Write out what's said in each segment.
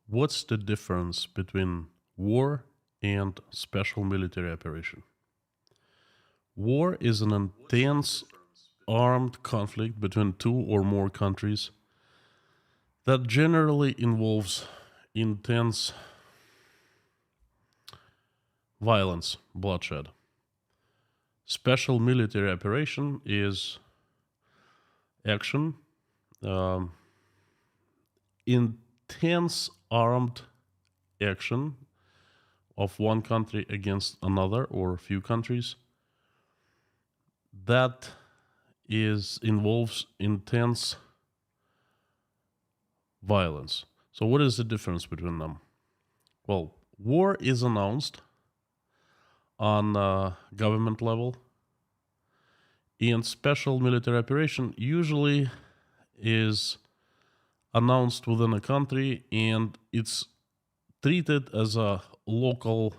What's the difference between war and special military operation? War is an intense armed conflict between two or more countries that generally involves intense violence, bloodshed. Special military operation is action, um, intense armed action of one country against another or a few countries that is involves intense violence. So what is the difference between them? Well, war is announced on government level, and special military operation usually is announced within a country and it's treated as a local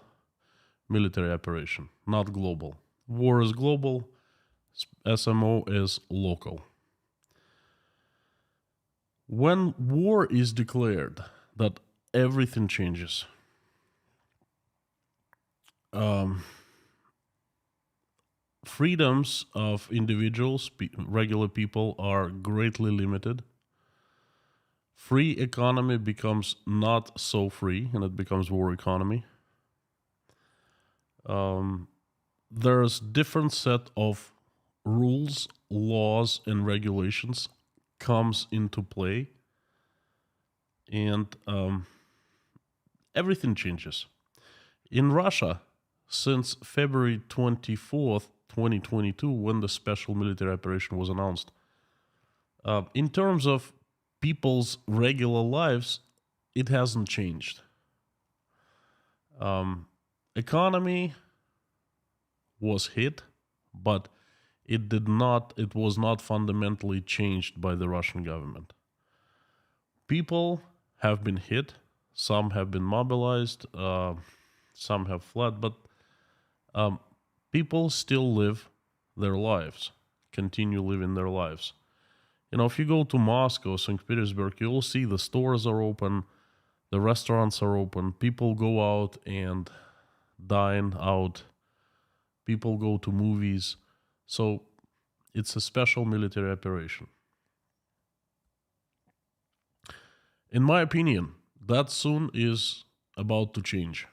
military operation, not global. War is global, SMO is local. When war is declared, that everything changes. Freedoms of individuals, regular people, are greatly limited. Free economy becomes not so free, and it becomes war economy. There's different set of rules, laws, and regulations comes into play, and everything changes. In Russia, since February 24th, 2022, when the special military operation was announced, in terms of people's regular lives, it hasn't changed. Economy was hit, but it was not fundamentally changed by the Russian government. People have been hit, some have been mobilized, some have fled, but people still live their lives, continue living their lives. You know, if you go to Moscow, St. Petersburg, you'll see the stores are open, the restaurants are open, people go out and dine out, people go to movies. So it's a special military operation. In my opinion, that soon is about to change.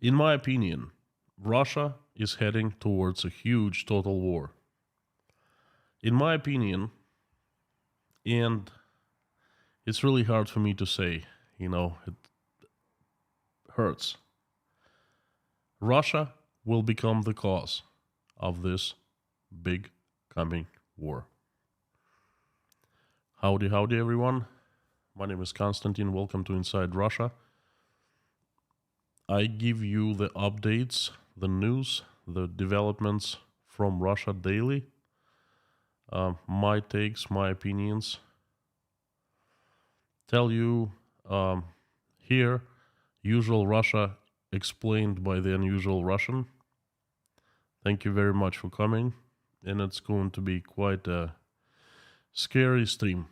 In my opinion, Russia is heading towards a huge total war. In my opinion, and it's really hard for me to say, it hurts. Russia will become the cause of this big coming war. Howdy, howdy, everyone. My name is Konstantin. Welcome to Inside Russia. I give you the updates, the news, the developments from Russia daily. My takes, my opinions. Tell you here, usual Russia explained by the unusual Russian. Thank you very much for coming, and it's going to be quite a scary stream.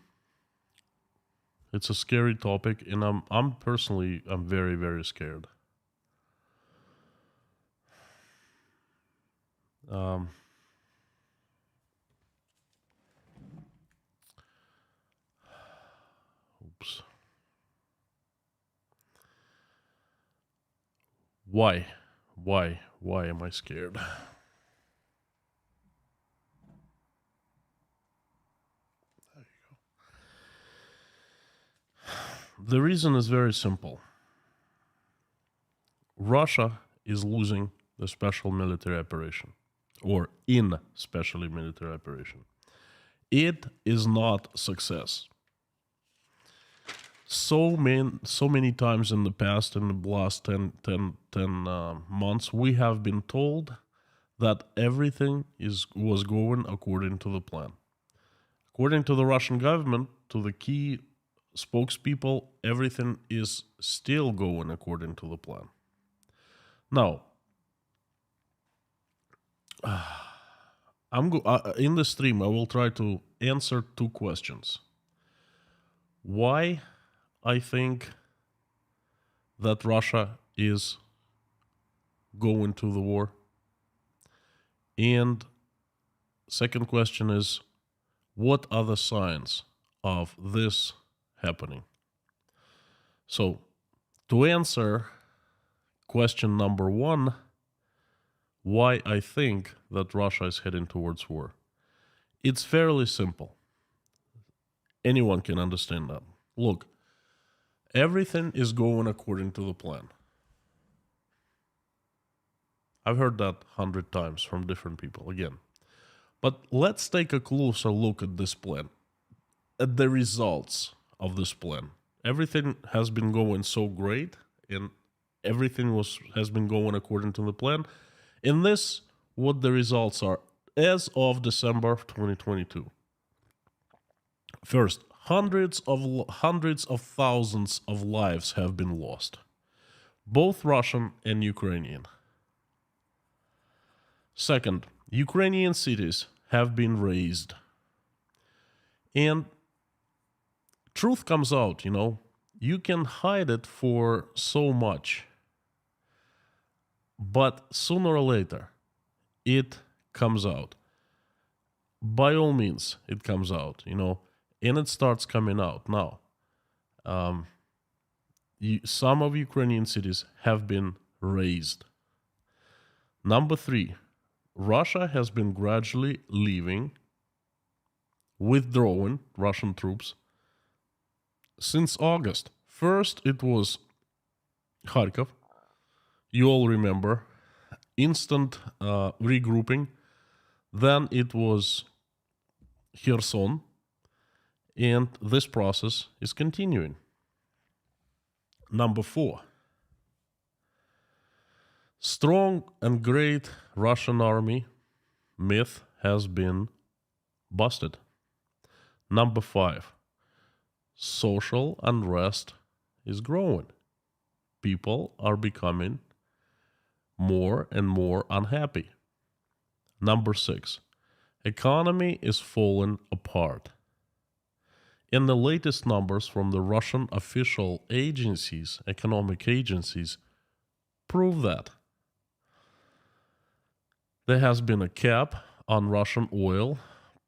It's a scary topic, and I'm personally very, very scared. Oops. Why? Why am I scared? There you go. The reason is very simple. Russia is losing the special military operation, or in specially military operation. It is not success. So many times in the past, in the last 10 months, we have been told that everything was going according to the plan. According to the Russian government, to the key spokespeople, everything is still going according to the plan. Now, in the stream, I will try to answer two questions. Why I think that Russia is going to the war? And second question is, what are the signs of this happening? So, to answer question number one, why I think that Russia is heading towards war, it's fairly simple. Anyone can understand that. Look, everything is going according to the plan. I've heard that 100 times from different people again. But let's take a closer look at this plan, at the results of this plan. Everything has been going so great, and everything has been going according to the plan. In this, what the results are as of December of 2022. First, hundreds of thousands of lives have been lost, both Russian and Ukrainian. Second, Ukrainian cities have been razed. And truth comes out, you can hide it for so much. But sooner or later, it comes out. By all means, it comes out, and it starts coming out now. Some of Ukrainian cities have been razed. Number three, Russia has been gradually withdrawing Russian troops since August. First, it was Kharkov. You all remember. Instant regrouping. Then it was Kherson. And this process is continuing. Number four. Strong and great Russian army myth has been busted. Number five. Social unrest is growing. People are becoming more and more unhappy. Number six. Economy is falling apart. And the latest numbers from the Russian official agencies, economic agencies, prove that. There has been a cap on Russian oil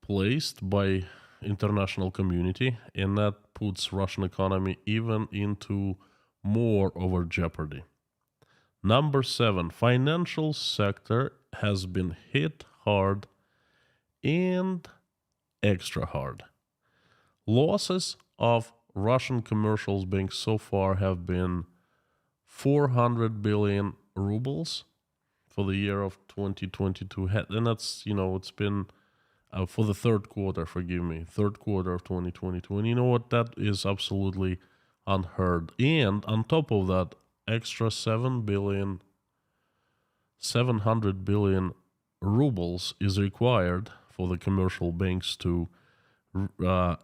placed by international community, and that puts Russian economy even into more over jeopardy. Number seven, financial sector has been hit hard and extra hard. Losses of Russian commercial banks so far have been 400 billion rubles for the year of 2022. And that's, it's been for the third quarter of 2022. And you know what? That is absolutely unheard. And on top of that, extra 700 billion rubles is required for the commercial banks to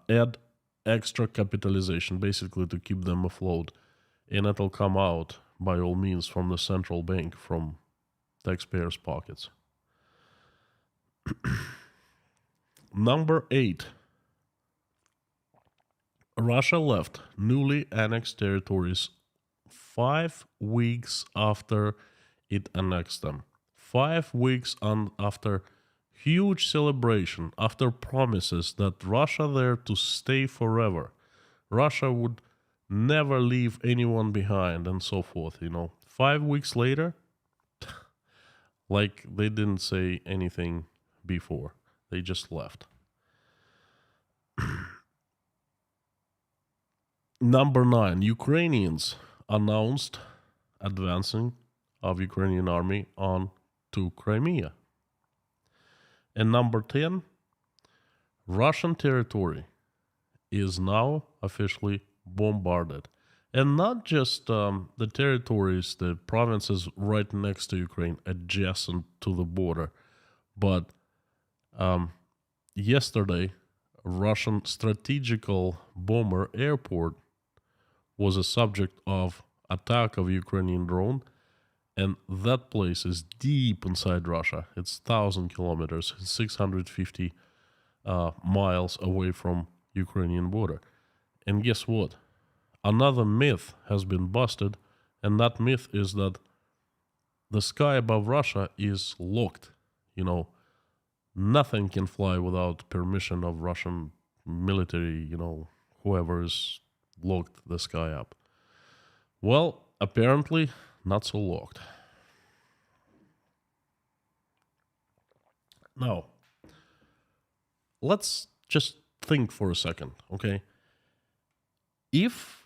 add extra capitalization, basically to keep them afloat. And it'll come out, by all means, from the central bank, from taxpayers' pockets. Number 8. Russia left newly annexed territories 5 weeks after it annexed them. 5 weeks after huge celebration, after promises that Russia there to stay forever. Russia would never leave anyone behind and so forth, 5 weeks later, like they didn't say anything before. They just left. Number 9, Ukrainians announced advancing of Ukrainian army on to Crimea. And number 10, Russian territory is now officially bombarded. And not just the territories, the provinces right next to Ukraine, adjacent to the border, but yesterday, Russian strategical bomber airport was a subject of attack of Ukrainian drone, and that place is deep inside Russia. It's 1,000 kilometers, 650 miles away from Ukrainian border. And guess what? another myth has been busted, and that myth is that the sky above Russia is locked. You know, nothing can fly without permission of Russian military, whoever is locked the sky up. Well, apparently not so locked. Now, let's just think for a second, okay? If,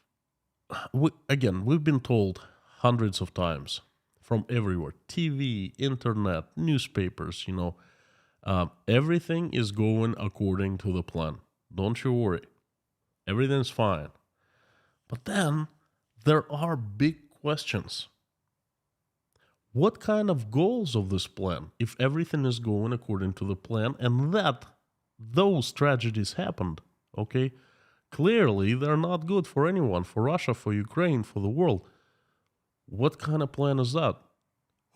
we've been told hundreds of times from everywhere, TV, internet, newspapers, everything is going according to the plan. Don't you worry. Everything's fine. But then there are big questions. What kind of goals of this plan if everything is going according to the plan and that those tragedies happened, okay? Clearly, they're not good for anyone, for Russia, for Ukraine, for the world. What kind of plan is that?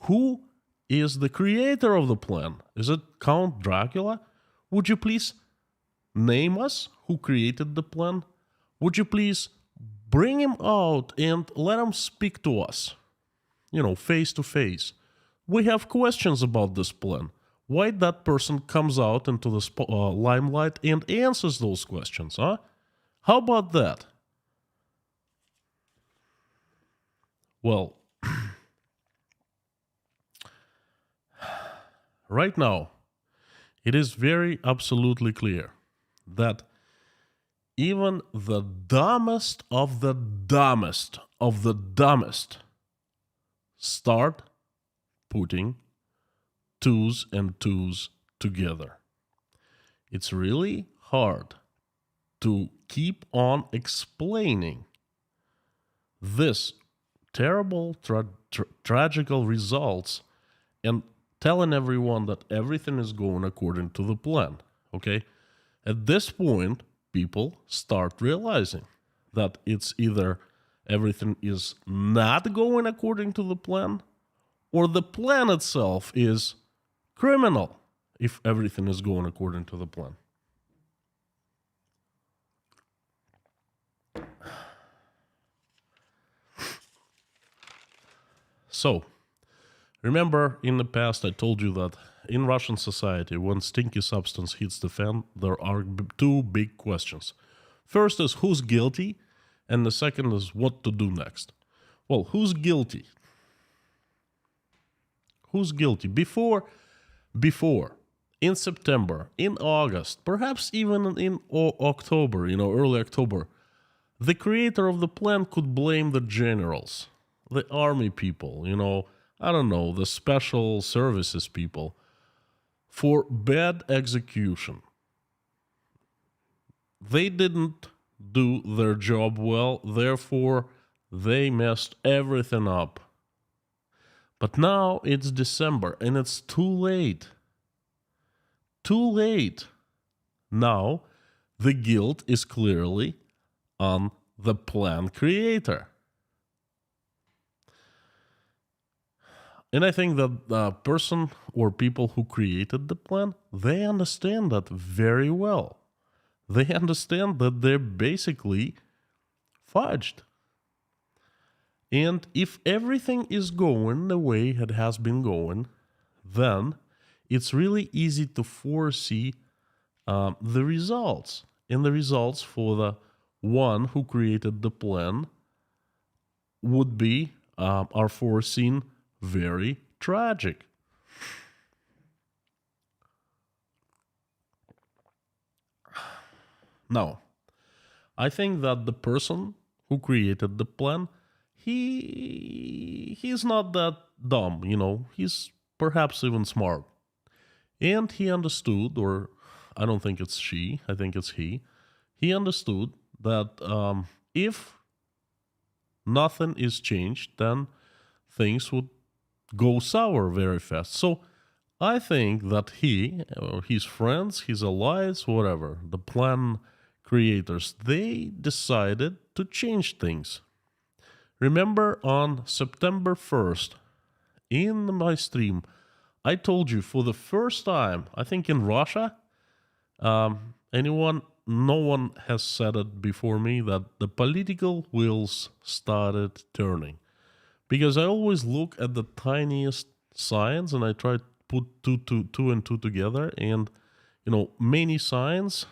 Who is the creator of the plan? Is it Count Dracula? Would you please name us who created the plan? Would you please bring him out and let him speak to us? Face to face. We have questions about this plan. Why that person comes out into the limelight and answers those questions, huh? How about that? Well, right now, it is very absolutely clear that even the dumbest of the dumbest of the dumbest start putting twos and twos together. It's really hard to keep on explaining this terrible, tragical results and telling everyone that everything is going according to the plan, okay? At this point, people start realizing that it's either everything is not going according to the plan or the plan itself is criminal if everything is going according to the plan. So, remember in the past I told you that in Russian society, when stinky substance hits the fan, there are two big questions. First is who's guilty, and the second is what to do next. Well, who's guilty? Who's guilty? Before, in September, in August, perhaps even in October, early October, the creator of the plan could blame the generals, the army people, I don't know, the special services people, for bad execution. They didn't do their job well, therefore they messed everything up. But now it's December and it's too late. Too late. Now the guilt is clearly on the plan creator. And I think that the person or people who created the plan, they understand that very well. They understand that they're basically fudged. And if everything is going the way it has been going, then it's really easy to foresee the results. And the results for the one who created the plan would be, are foreseen very tragic. Now, I think that the person who created the plan, he's not that dumb, he's perhaps even smart. And he understood, or I don't think it's she, I think it's he understood that if nothing is changed, then things would go sour very fast. So I think that he, or his friends, his allies, whatever, the plan creators, they decided to change things. Remember on September 1st, in my stream, I told you for the first time, I think in Russia, anyone no one has said it before me, that the political wheels started turning. Because I always look at the tiniest signs and I try to put two and two together. And, many signs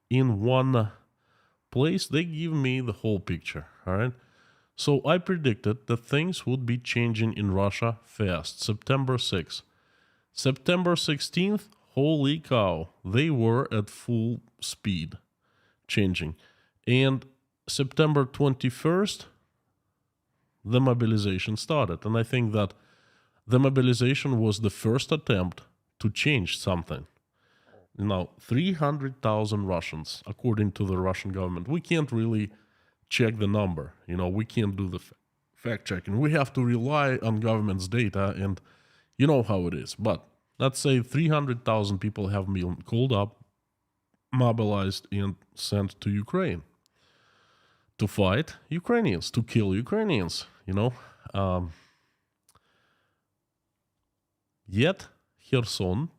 in one place, they give me the whole picture. All right. So I predicted that things would be changing in Russia fast. September 6th. September 16th, holy cow, they were at full speed changing. And September 21st, the mobilization started. And I think that the mobilization was the first attempt to change something. Now, 300,000 Russians, according to the Russian government. We can't really check the number. We can't do the fact checking. We have to rely on government's data, and you know how it is. But let's say 300,000 people have been called up, mobilized, and sent to Ukraine to fight Ukrainians, to kill Ukrainians, Yet Kherson,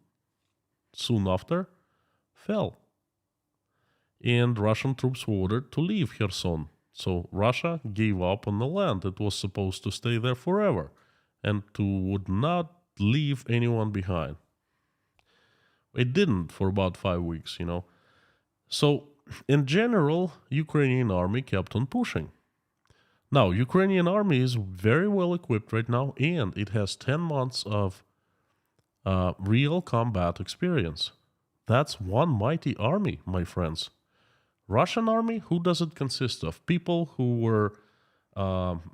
soon after, fell. And Russian troops were ordered to leave Kherson. So Russia gave up on the land. It was supposed to stay there forever and would not leave anyone behind. It didn't for about 5 weeks, So, in general, Ukrainian army kept on pushing. Now, Ukrainian army is very well equipped right now, and it has 10 months of real combat experience. That's one mighty army, my friends. Russian army, who does it consist of? People who were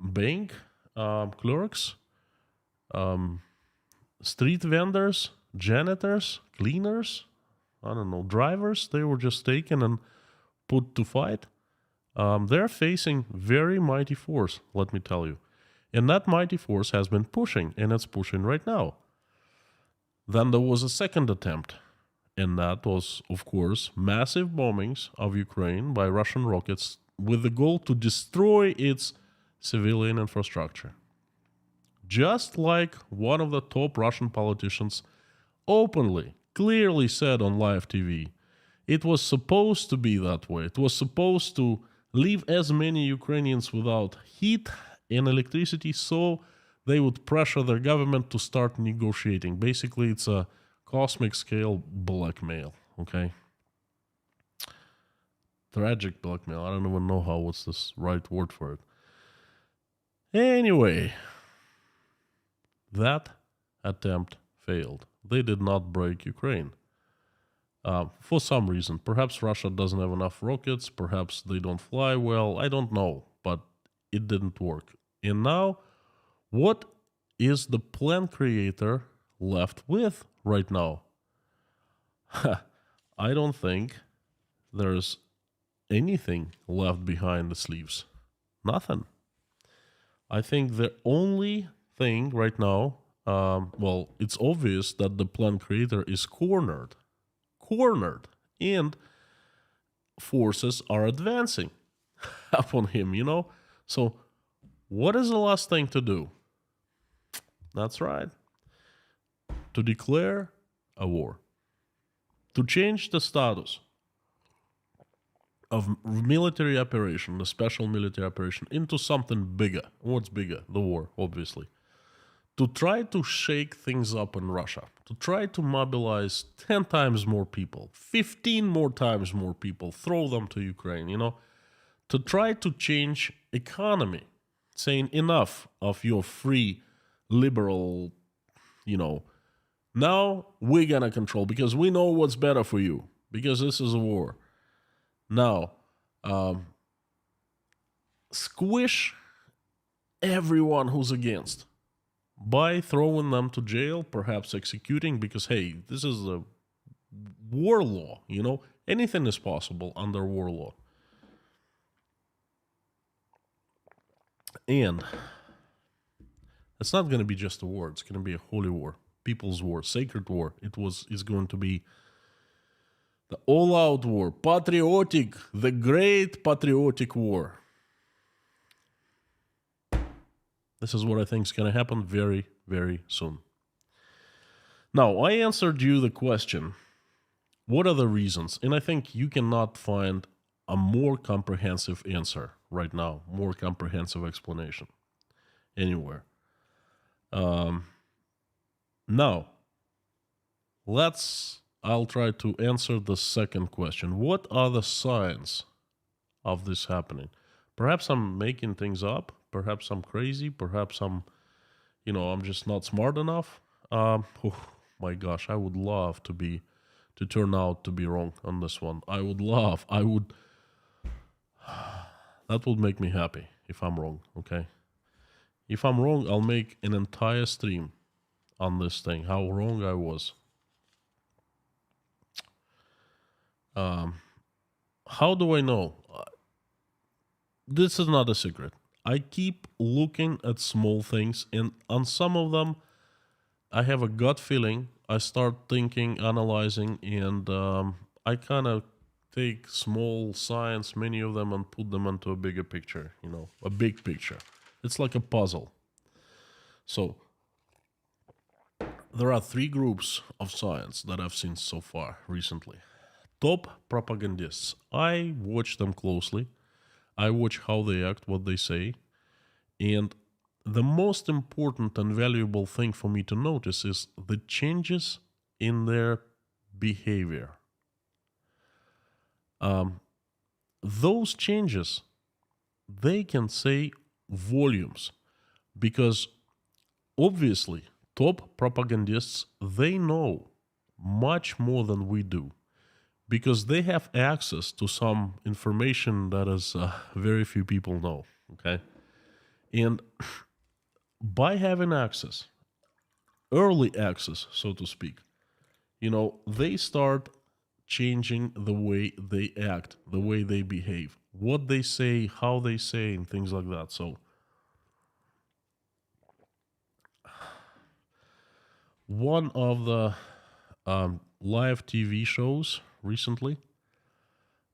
bank clerks, street vendors, janitors, cleaners, drivers. They were just taken and put to fight. They're facing very mighty force, let me tell you. And that mighty force has been pushing, and it's pushing right now. Then there was a second attempt, and that was, of course, massive bombings of Ukraine by Russian rockets with the goal to destroy its civilian infrastructure. Just like one of the top Russian politicians openly, clearly said on live TV, it was supposed to be that way. It was supposed to leave as many Ukrainians without heat and electricity so they would pressure their government to start negotiating. Basically, it's a cosmic scale blackmail, okay? Tragic blackmail. I don't even know what's this right word for it. Anyway, that attempt failed. They did not break Ukraine. For some reason. Perhaps Russia doesn't have enough rockets. Perhaps they don't fly well. I don't know. But it didn't work. And now, what is the plan creator left with right now? I don't think there's anything left behind the sleeves. Nothing. I think the only thing right now, it's obvious that the plan creator is cornered, and forces are advancing upon him, So, what is the last thing to do? That's right. To declare a war. To change the status of military operation, the special military operation, into something bigger. What's bigger? The war, obviously. To try to shake things up in Russia. To try to mobilize 10 times more people, 15 more times more people, throw them to Ukraine, To try to change economy. Saying enough of your free, liberal, Now we're gonna control because we know what's better for you. Because this is a war. Now, squish everyone who's against by throwing them to jail, perhaps executing, because, hey, this is a war law, Anything is possible under war law. And it's not going to be just a war. It's going to be a holy war, people's war, sacred war. It's going to be the all-out war, the great patriotic war. This is what I think is going to happen very, very soon. Now, I answered you the question, What are the reasons? And I think you cannot find a more comprehensive answer right now, more comprehensive explanation anywhere. Um, Now, I'll try to answer the second question. What are the signs of this happening? Perhaps I'm making things up. Perhaps I'm crazy. Perhaps I'm just not smart enough. Oh my gosh, I would love to turn out to be wrong on this one. That would make me happy if I'm wrong, okay? If I'm wrong, I'll make an entire stream on this thing, how wrong I was. How do I know? This is not a secret. I keep looking at small things, and on some of them, I have a gut feeling. I start thinking, analyzing, and I kind of take small signs, many of them, and put them into a bigger picture, a big picture. It's like a puzzle. So, there are three groups of science that I've seen so far recently. Top propagandists. I watch them closely. I watch how they act, what they say. And the most important and valuable thing for me to notice is the changes in their behavior. Those changes, they can say volumes because obviously top propagandists, they know much more than we do because they have access to some information that is very few people know, okay? And by having access, early access, so to speak, they start changing the way they act, the way they behave, what they say, how they say, and things like that. So, one of the live TV shows recently,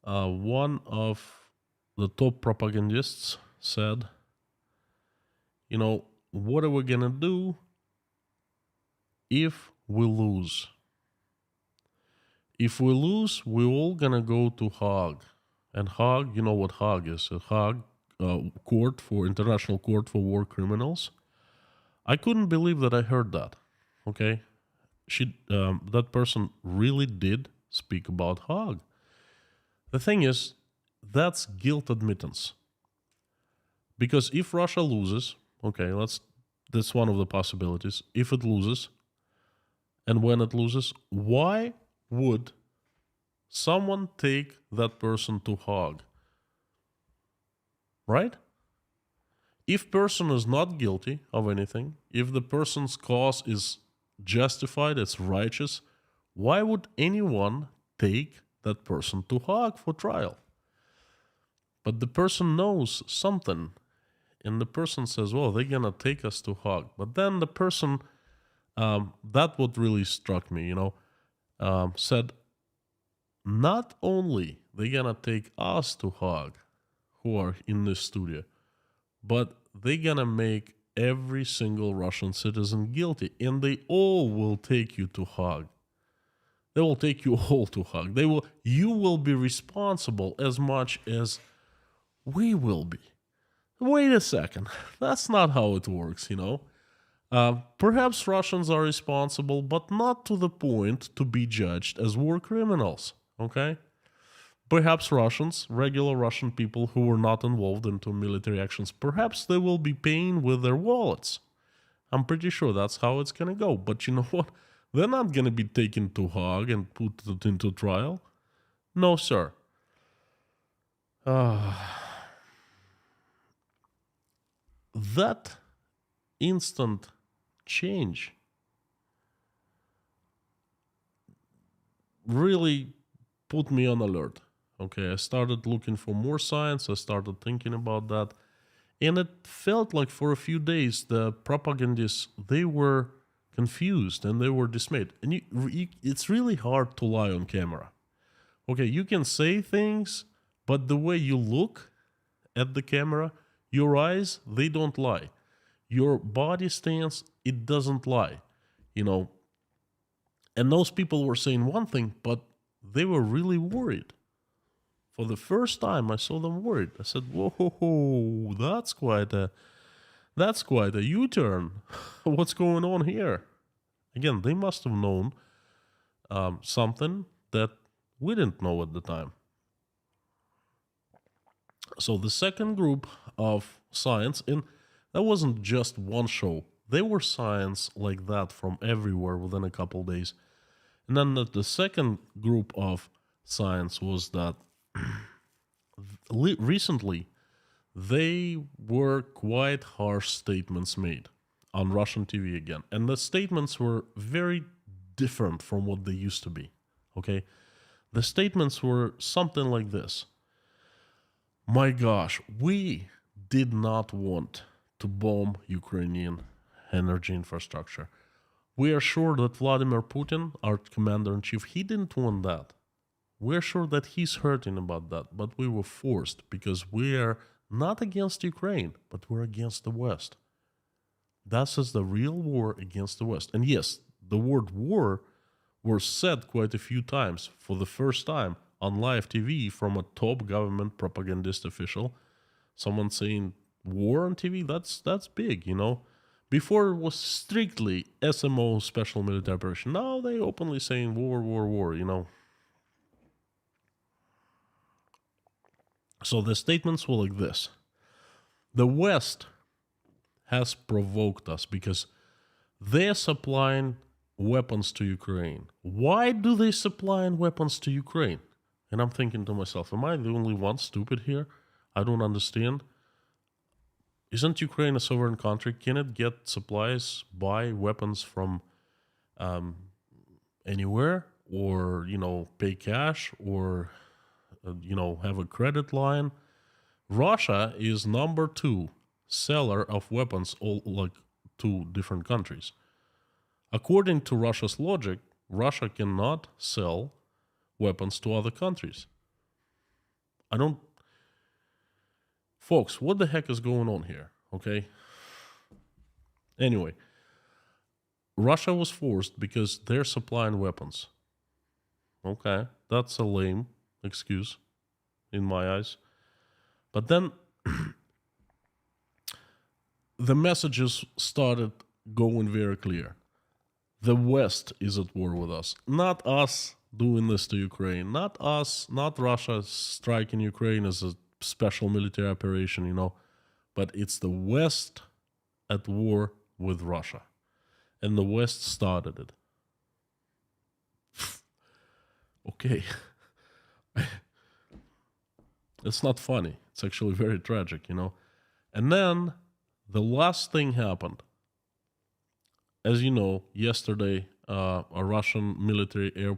one of the top propagandists said, what are we going to do if we lose? If we lose, we're all going to go to Hague. And Hague, you know what Hague is? A Hague International Court for War Criminals. I couldn't believe that I heard that. Okay? That person really did speak about Hague. The thing is, that's guilt admittance. Because if Russia loses, that's one of the possibilities. If it loses, and when it loses, why would someone take that person to Hague? Right? If person is not guilty of anything, if the person's cause is justified, it's righteous, why would anyone take that person to Hague for trial? But the person knows something, and the person says, well, they're going to take us to Hague. But then the person, that what really struck me, said, not only they're going to take us to Hague, who are in this studio, but they're going to make every single Russian citizen guilty, and they all will take you to Hague. They will take you all to Hague. You will be responsible as much as we will be. Wait a second. That's not how it works, Perhaps Russians are responsible, but not to the point to be judged as war criminals, okay? Perhaps Russians, regular Russian people who were not involved into military actions, perhaps they will be paying with their wallets. I'm pretty sure that's how it's going to go. But you know what? They're not going to be taken to Hague and put into trial. No, sir. That instant change really put me on alert. Okay, I started looking for more science. I started thinking about that. And it felt like for a few days, the propagandists, they were confused and they were dismayed. And it's really hard to lie on camera. Okay, you can say things, but the way you look at the camera, your eyes, they don't lie. Your body stance, it doesn't lie. And those people were saying one thing, but they were really worried. For the first time, I saw them worried. I said, "Whoa, that's quite a U-turn. What's going on here?" Again, they must have known something that we didn't know at the time. So the second group of science, and that wasn't just one show. There were science like that from everywhere within a couple days. And then the second group of science was that recently they were quite harsh statements made on Russian TV again. And the statements were very different from what they used to be. Okay? The statements were something like this: "My gosh, we did not want to bomb Ukrainian energy infrastructure. We are sure that Vladimir Putin, our commander-in-chief, he didn't want that. We're sure that he's hurting about that, but we were forced because we are not against Ukraine, but we're against the West. This is the real war against the West." And yes, the word war was said quite a few times for the first time on live TV from a top government propagandist official. Someone saying war on TV, that's big, you know. Before it was strictly SMO, special military operation. Now they openly saying war, you know. So the statements were like this: "The West has provoked us because they're supplying weapons to Ukraine. Why do they supply weapons to Ukraine?" And I'm thinking to myself, am I the only one stupid here? I don't understand. Isn't Ukraine a sovereign country? Can it get supplies, buy weapons from anywhere, or, you know, pay cash, or, you know, have a credit line? Russia is number 2 seller of weapons, all like to different countries. According to Russia's logic, Russia cannot sell weapons to other countries. Folks, what the heck is going on here? Okay. Anyway, Russia was forced because they're supplying weapons. Okay, that's a lame excuse in my eyes. But then the messages started going very clear. The West is at war with us, not us doing this to Ukraine, not us, not Russia striking Ukraine as a special military operation, you know, but it's the West at war with Russia. And the West started it. Okay. It's not funny. It's actually very tragic, you know. And then the last thing happened. As you know, yesterday, a Russian military Air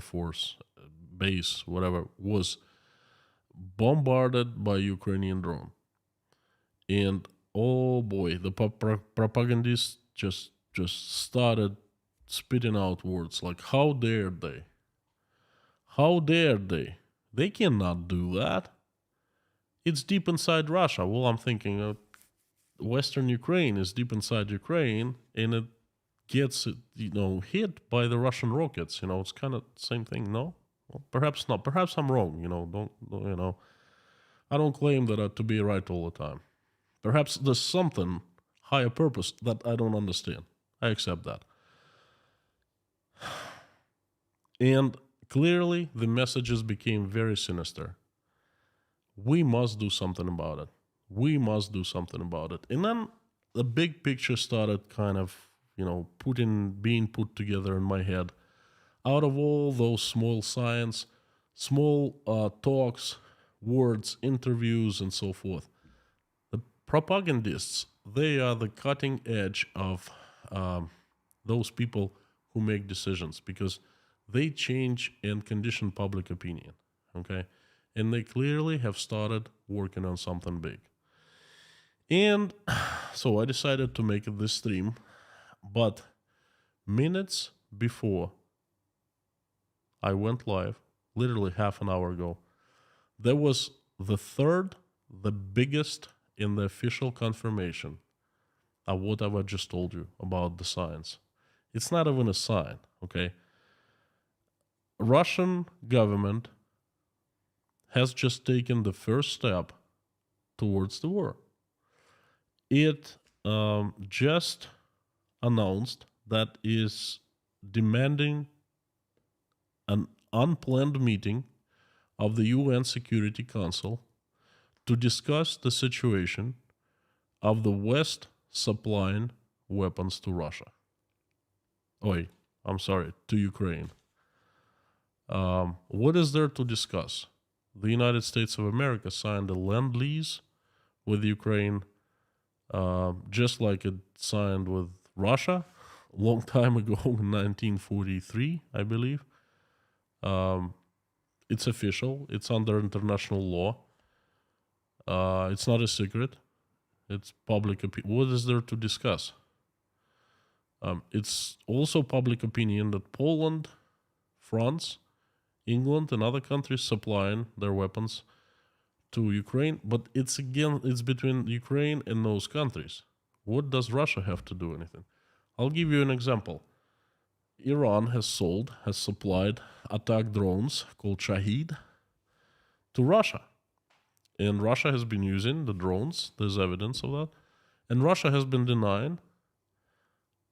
Force base, whatever, was bombarded by Ukrainian drone. And oh boy, the propagandists just started spitting out words like, how dared they? How dared they? They cannot do that. It's deep inside Russia. Well, I'm thinking Western Ukraine is deep inside Ukraine, and it gets, you know, hit by the Russian rockets. You know, it's kind of the same thing, no? Well, perhaps not. Perhaps I'm wrong, you know. Don't you know, I don't claim that to be right all the time. Perhaps there's something higher purpose that I don't understand. I accept that. And clearly the messages became very sinister. We must do something about it. We must do something about it. And then the big picture started kind of, you know, being put together in my head. Out of all those small science, small talks, words, interviews, and so forth, the propagandists, they are the cutting edge of those people who make decisions, because they change and condition public opinion, okay? And they clearly have started working on something big. And so I decided to make this stream, but minutes before I went live, literally half an hour ago, there was the biggest in the official confirmation what I've just told you about the signs. It's not even a sign, okay? Russian government has just taken the first step towards the war. It just announced that is demanding an unplanned meeting of the UN Security Council to discuss the situation of the West supplying weapons to Russia. To Ukraine. What is there to discuss? The United States of America signed a Lend-Lease with Ukraine, just like it signed with Russia a long time ago in 1943, I believe. It's official. It's under international law. It's not a secret. It's public opinion. What is there to discuss? It's also public opinion that Poland, France, England, and other countries supplying their weapons to Ukraine, but it's between Ukraine and those countries. What does Russia have to do anything? I'll give you an example. Iran has supplied attack drones called Shahid to Russia. And Russia has been using the drones. There's evidence of that. And Russia has been denying.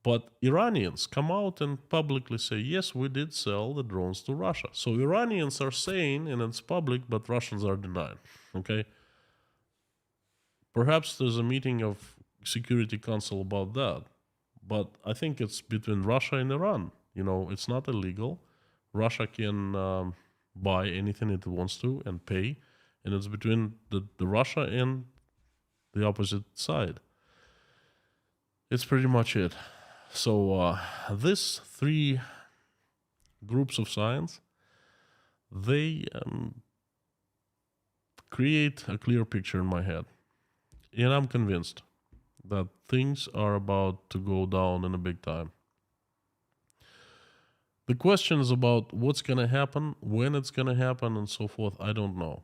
But Iranians come out and publicly say, yes, we did sell the drones to Russia. So Iranians are saying, and it's public, but Russians are denying. Okay? Perhaps there's a meeting of Security Council about that. But I think it's between Russia and Iran. It's not illegal. Russia can buy anything it wants to and pay. And it's between the Russia and the opposite side. It's pretty much it. So these three groups of signs, they create a clear picture in my head. And I'm convinced that things are about to go down in a big time. The questions about what's going to happen, when it's going to happen, and so forth, I don't know.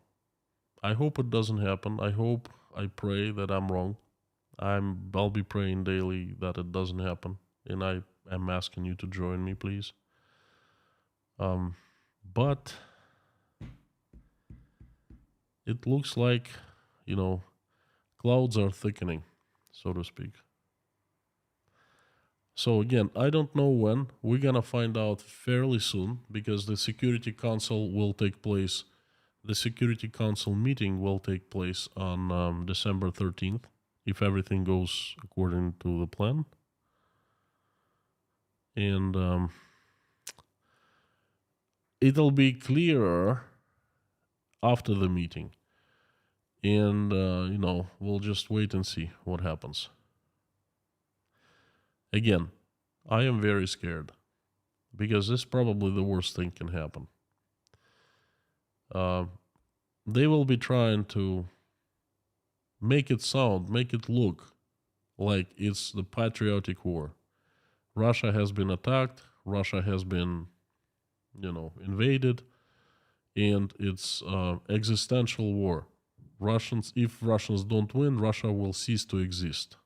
I hope it doesn't happen. I pray that I'm wrong. I'll be praying daily that it doesn't happen. And I am asking you to join me, please. But it looks like, clouds are thickening, so to speak. So again, I don't know when. We're going to find out fairly soon because the Security Council will take place. The Security Council meeting will take place on December 13th, if everything goes according to the plan. And it'll be clearer after the meeting. And, we'll just wait and see what happens. Again, I am very scared because this is probably the worst thing can happen. They will be trying to make it look like it's the patriotic war. Russia has been attacked. Russia has been, invaded. And it's existential war. If Russians don't win, Russia will cease to exist.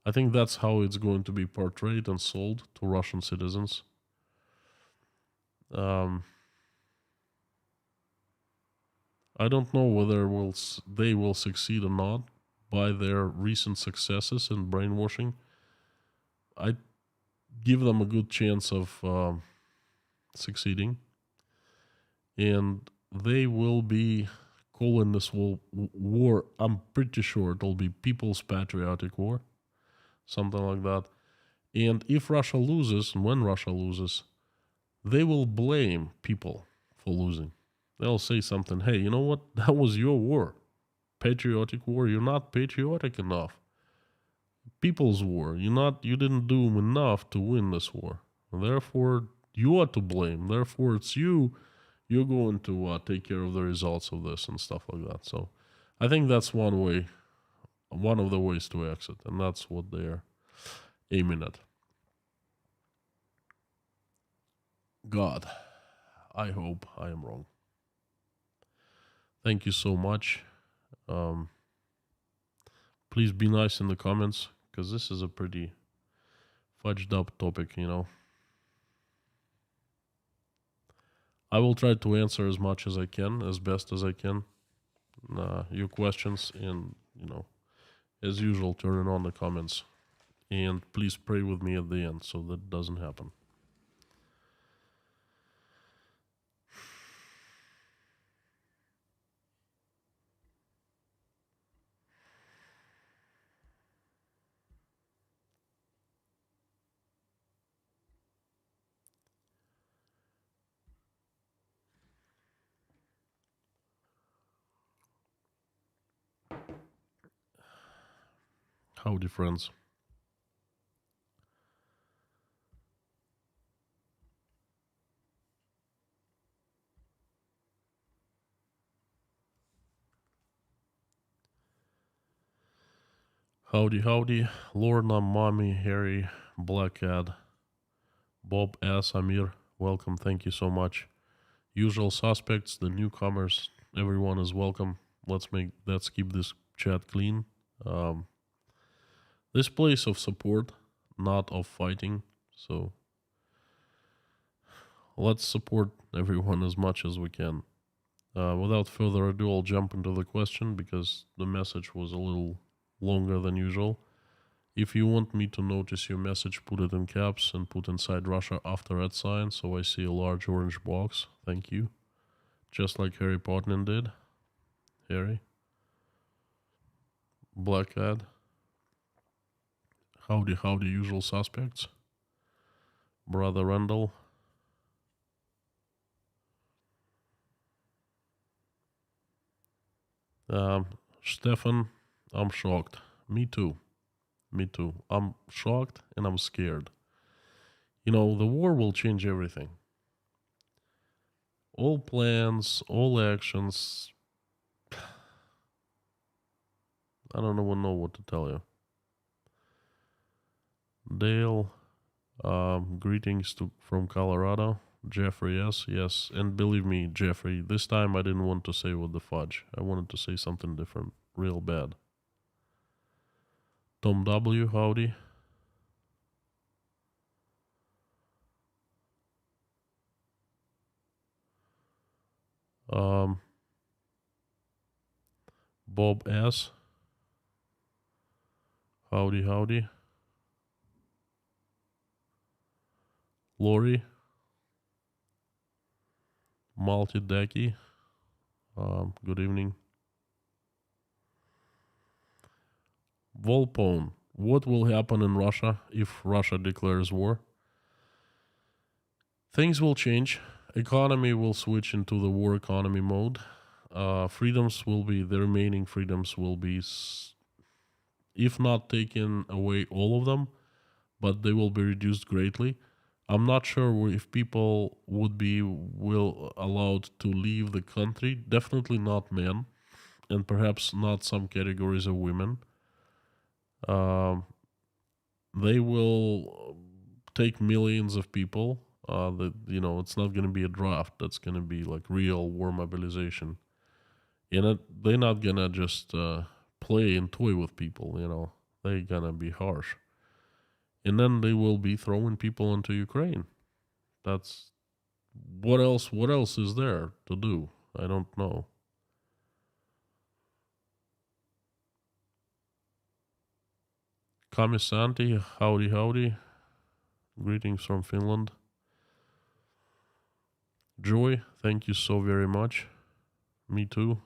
I think that's how it's going to be portrayed and sold to Russian citizens. I don't know whether they will succeed or not by their recent successes in brainwashing. I give them a good chance of succeeding. And they will be calling this war, I'm pretty sure it'll be People's Patriotic War. Something like that. And if Russia loses, and when Russia loses, they will blame people for losing. They'll say something, hey, you know what? That was your war. Patriotic war. You're not patriotic enough. People's war. You didn't do enough to win this war. Therefore, you are to blame. Therefore, it's you. You're going to take care of the results of this and stuff like that. So I think that's one of the ways to exit, and that's what they're aiming at. God, I hope I am wrong. Thank you so much. Please be nice in the comments. because this is a pretty fudged up topic, you know. I will try to answer as much as I can, as best as I can, your questions, and, you know, as usual, turn on the comments. And please pray with me at the end so that doesn't happen. Howdy, friends. Howdy, howdy. Lorna, Mommy, Harry, Blackad, Bob S. Amir. Welcome. Thank you so much. Usual suspects, the newcomers, everyone is welcome. Let's keep this chat clean. This place of support, not of fighting. So let's support everyone as much as we can. Without further ado, I'll jump into the question because the message was a little longer than usual. If you want me to notice your message, put it in caps and put inside Russia after @ so I see a large orange box. Thank you. Just like Harry Potter did. Harry. Blackad. Howdy, howdy, usual suspects. Brother Randall. Stefan, I'm shocked. Me too. Me too. I'm shocked and I'm scared. You know, the war will change everything. All plans, all actions. I don't even know what to tell you. Dale, greetings from Colorado. Jeffrey, yes. And believe me, Jeffrey, this time I didn't want to say what the fudge. I wanted to say something different. Real bad. Tom W, howdy. Bob S. Howdy. Lori. Malti good evening. Volpone, what will happen in Russia if Russia declares war? Things will change. Economy will switch into the war economy mode. The remaining freedoms will be, if not taken away all of them, but they will be reduced greatly. I'm not sure if people will allowed to leave the country. Definitely not men, and perhaps not some categories of women. They will take millions of people. It's not going to be a draft. That's going to be like real war mobilization. They're not going to just play and toy with people. You know, they're going to be harsh. And then they will be throwing people into Ukraine. That's what else is there to do? I don't know. Kamisanti, howdy. Greetings from Finland. Joy, thank you so very much. Me too.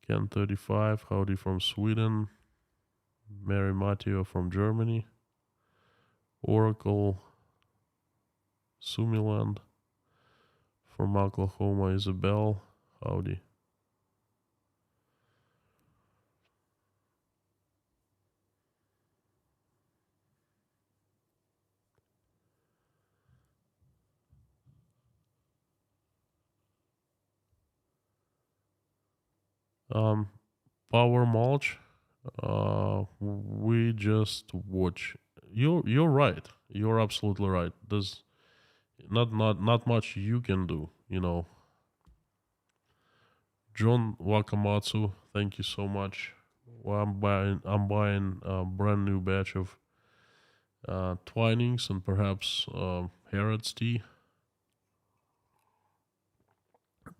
Ken35, howdy from Sweden. Mary Matteo from Germany. Oracle, Sumiland. From Oklahoma, Isabel, howdy. Power Mulch, we just watch. You're right. You're absolutely right. There's not much you can do. You know. John Wakamatsu, thank you so much. Well, I'm buying a brand new batch of Twinings and perhaps Harrods tea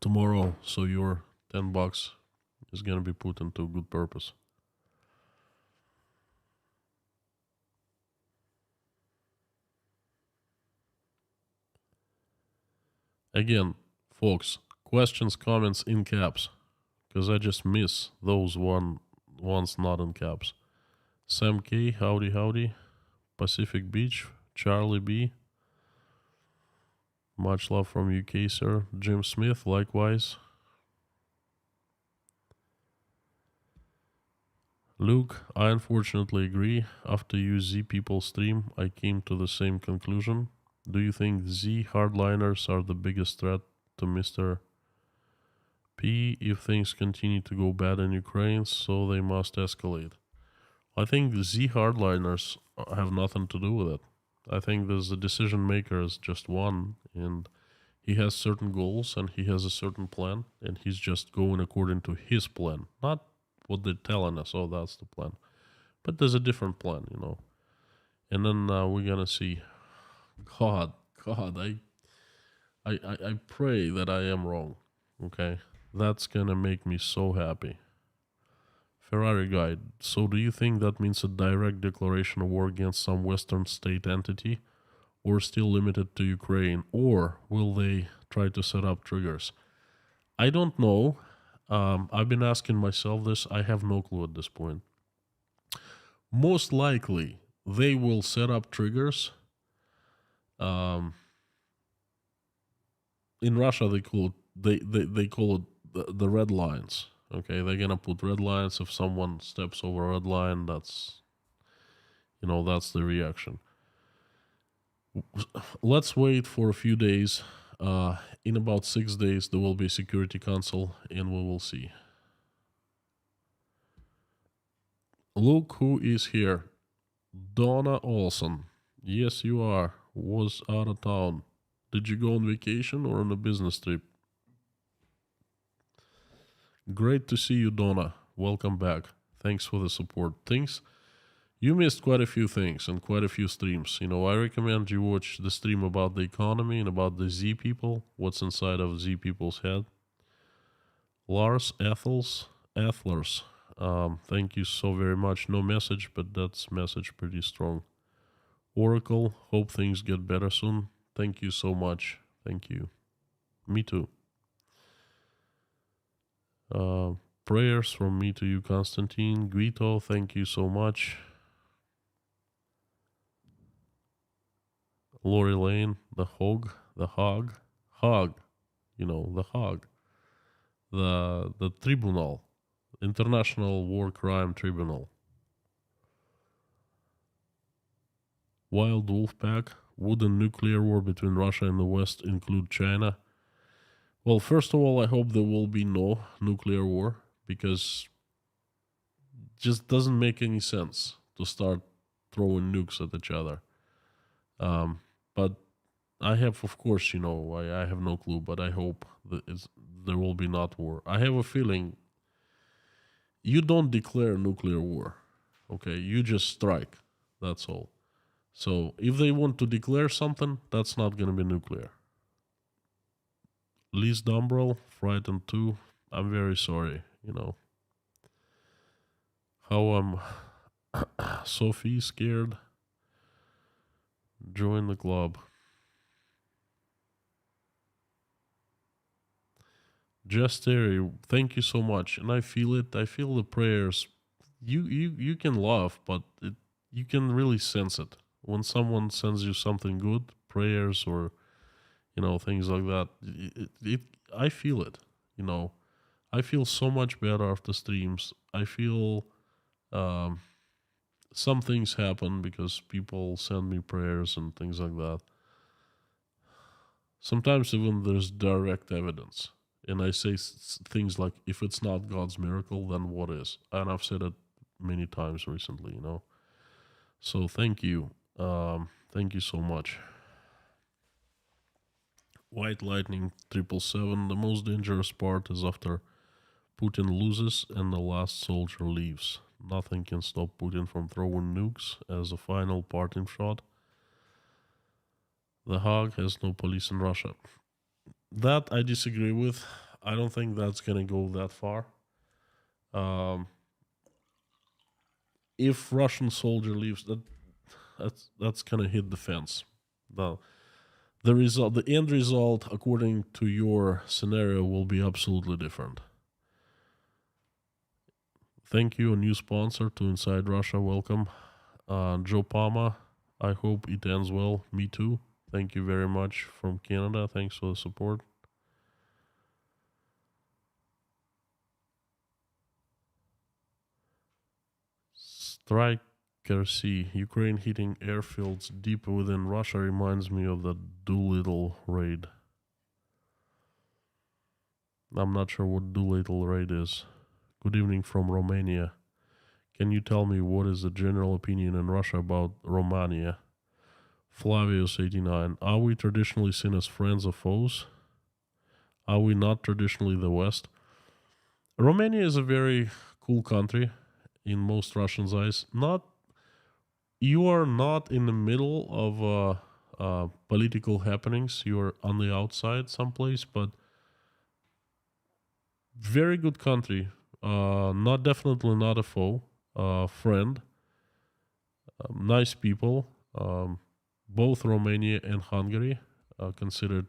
tomorrow. So your $10 is gonna be put into good purpose. Again, folks, questions, comments in caps, because I just miss those ones not in caps. Sam K, howdy howdy. Pacific Beach, Charlie B, much love from UK, sir. Jim Smith, likewise. Luke, I unfortunately agree. After you Z people stream, I came to the same conclusion. Do you think Z hardliners are the biggest threat to Mr. P if things continue to go bad in Ukraine, so they must escalate? I think the Z hardliners have nothing to do with it. I think the decision maker is just one, and he has certain goals and he has a certain plan, and he's just going according to his plan, not what they're telling us. Oh, that's the plan. But there's a different plan, you know. And then we're gonna see. God, God, I pray that I am wrong. Okay, that's gonna make me so happy. Ferrari guide. So, do you think that means a direct declaration of war against some Western state entity, or still limited to Ukraine, or will they try to set up triggers? I don't know. I've been asking myself this. I have no clue at this point. Most likely, they will set up triggers. Um, in Russia, they call it the red lines. Okay, they're gonna put red lines if someone steps over a red line. That's the reaction. Let's wait for a few days. In about 6 days, there will be a Security Council, and we will see. Look who is here. Donna Olson. Yes, you are. Was out of town. Did you go on vacation or on a business trip? Great to see you, Donna. Welcome back. Thanks for the support. You missed quite a few things and quite a few streams. I recommend you watch the stream about the economy and about the Z people, what's inside of Z people's head. Lars Athlers. Thank you so very much. No message, but that's message pretty strong. Oracle, hope things get better soon. Thank you so much. Thank you. Me too. Prayers from me to you, Constantine. Guito, thank you so much. Lori Lane, the hog, the hog, the hog, the tribunal, International War Crime Tribunal. Wild Wolf Pack, would a nuclear war between Russia and the West include China? Well, first of all, I hope there will be no nuclear war, because it just doesn't make any sense to start throwing nukes at each other. But I have, of course, I have no clue, but I hope that there will be not war. I have a feeling you don't declare nuclear war, okay? You just strike, that's all. So if they want to declare something, that's not going to be nuclear. Liz Dumbrell, frightened too. I'm very sorry, How Sophie scared. Join the club. Just Terry, thank you so much. And I feel it. I feel the prayers. You can laugh, but you can really sense it. When someone sends you something good, prayers or things like that, I feel it. I feel so much better after streams. I feel some things happen because people send me prayers and things like that. Sometimes even there's direct evidence. And I say things like, if it's not God's miracle, then what is? And I've said it many times recently, So thank you. Thank you so much. White Lightning 777. The most dangerous part is after Putin loses and the last soldier leaves. Nothing can stop Putin from throwing nukes as a final parting shot. The Hague has no police in Russia. That I disagree with. I don't think that's gonna go that far. Um, if Russian soldier leaves, that's gonna hit the fence. The result, the end result, according to your scenario, will be absolutely different. Thank you, a new sponsor to Inside Russia. Welcome, Joe Palma. I hope it ends well. Me too. Thank you very much from Canada. Thanks for the support. Striker C. Ukraine hitting airfields deep within Russia reminds me of the Doolittle raid. I'm not sure what Doolittle raid is. Good evening from Romania. Can you tell me what is the general opinion in Russia about Romania? Flavius89. Are we traditionally seen as friends or foes? Are we not traditionally the West? Romania is a very cool country in most Russians' eyes. You are not in the middle of political happenings. You are on the outside someplace, but very good country. Not definitely not a foe. Friend. Nice people. Both Romania and Hungary considered,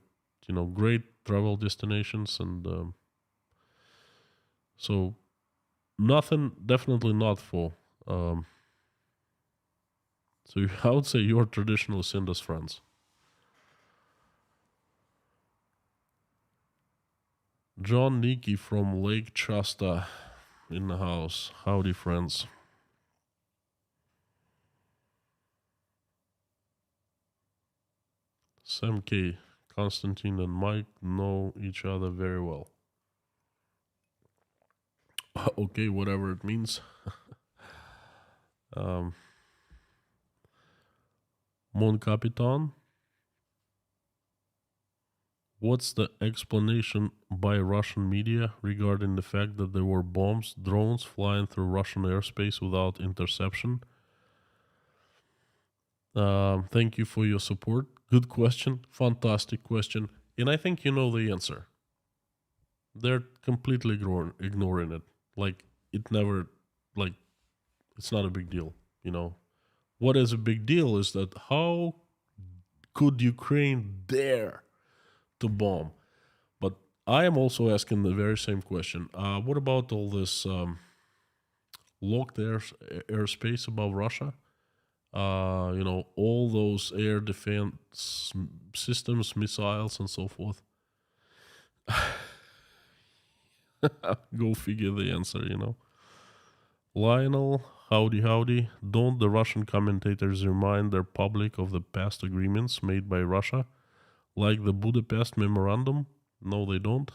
great travel destinations, and so nothing. Definitely not foe. So I would say you're traditional Sinda's friends. John Nicky from Lake Shasta in the house. Howdy, friends. Sam K. Konstantin and Mike know each other very well. Okay, whatever it means. Mon Capitan. What's the explanation by Russian media regarding the fact that there were drones flying through Russian airspace without interception? Thank you for your support. Good question. Fantastic question. And I think you know the answer. They're completely ignoring it. Like, it's not a big deal, What is a big deal is that how could Ukraine dare to bomb? But I am also asking the very same question. What about all this locked airspace above Russia? All those air defense systems, missiles, and so forth. Go figure the answer, Lionel, howdy. Don't the Russian commentators remind their public of the past agreements made by Russia, like the Budapest Memorandum? No, they don't.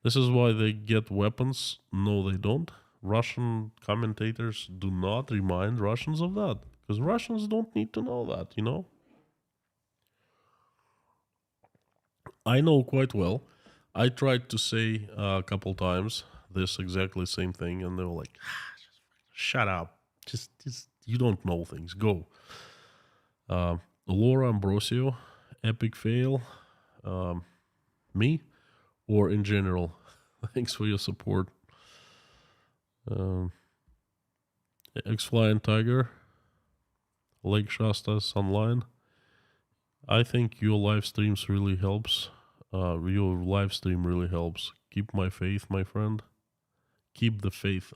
This is why they get weapons? No, they don't. Russian commentators do not remind Russians of that, because Russians don't need to know that, I know quite well. I tried to say a couple times this exactly same thing, and they were like, shut up. Just you don't know things. Go. Laura Ambrosio, epic fail. Me? Or in general? Thanks for your support. X-Flying Tiger, Lake Shasta's online. I think your live streams really helps. Your live stream really helps. Keep my faith, my friend. Keep the faith.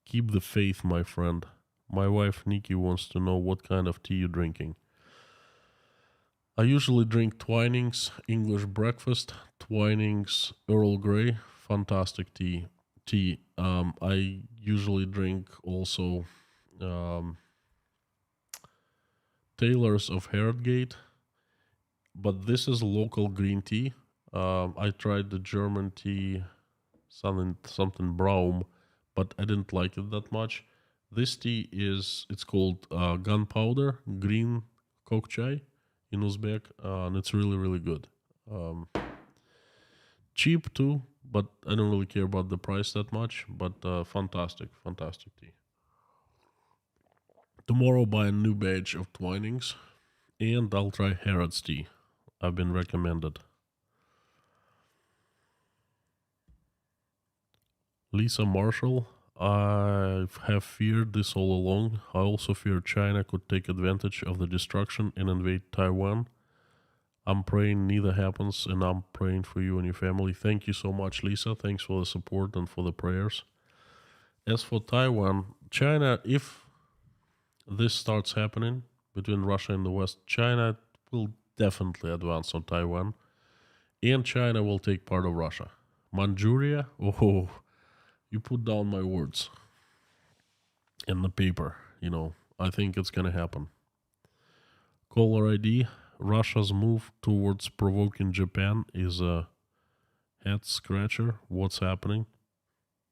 Keep the faith, my friend. My wife Nikki wants to know what kind of tea you're drinking. I usually drink Twinings English breakfast, Twinings Earl Grey, fantastic tea. I usually drink also Taylor's of Hertgate, but this is local green tea. I tried the German tea, something Braum, but I didn't like it that much. This tea it's called gunpowder green kok chai in Uzbek, and it's really, really good. Cheap too, but I don't really care about the price that much. But fantastic, fantastic tea. Tomorrow buy a new batch of Twinings, and I'll try Harrods tea. I've been recommended. Lisa Marshall, I have feared this all along. I also fear China could take advantage of the destruction and invade Taiwan. I'm praying neither happens, and I'm praying for you and your family. Thank you so much, Lisa. Thanks for the support and for the prayers. As for Taiwan, China, if this starts happening between Russia and the West, China will definitely advance on Taiwan, and China will take part of Russia. Manchuria, oh, you put down my words in the paper. I think it's gonna happen. Caller ID, Russia's move towards provoking Japan is a head scratcher. What's happening?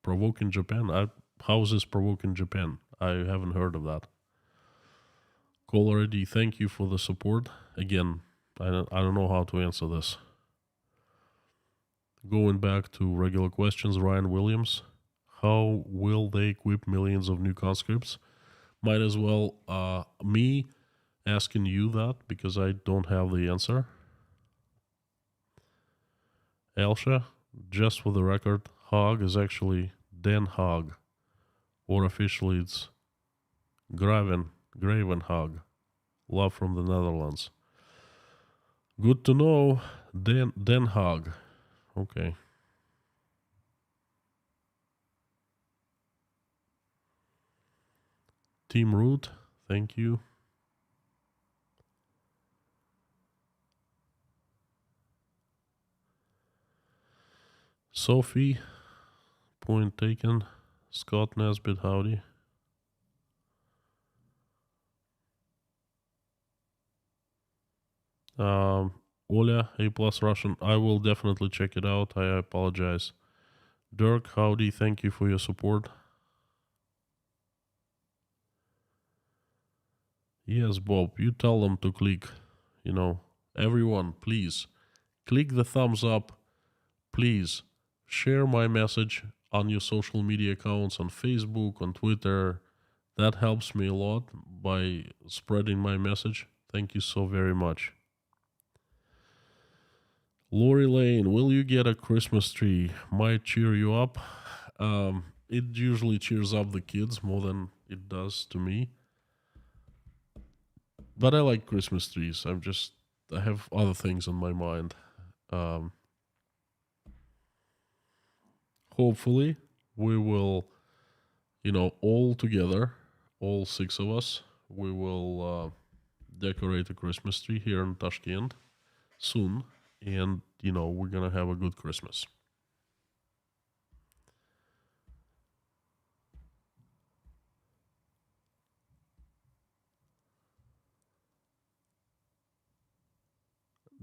Provoking Japan? How is this provoking Japan? I haven't heard of that. Caller ID, thank you for the support. Again, I don't know how to answer this. Going back to regular questions, Ryan Williams, how will they equip millions of new conscripts? Might as well me asking you that because I don't have the answer. Elsha, just for the record, Haag is actually Den Haag, or officially it's Gravenhaag. Love from the Netherlands. Good to know. Den Haag. Okay. Team Root, thank you. Sophie, point taken. Scott Nesbitt, howdy. Oля, A plus Russian. I will definitely check it out. I apologize. Dirk, howdy. Thank you for your support. Yes, Bob, you tell them to click. Everyone, please click the thumbs up. Please share my message on your social media accounts on Facebook, on Twitter. That helps me a lot by spreading my message. Thank you so very much. Lori Lane, will you get a Christmas tree? Might cheer you up. It usually cheers up the kids more than it does to me. But I like Christmas trees. I have other things on my mind. Hopefully, we will, all together, all 6 of us, we will decorate a Christmas tree here in Tashkent soon. And, we're going to have a good Christmas.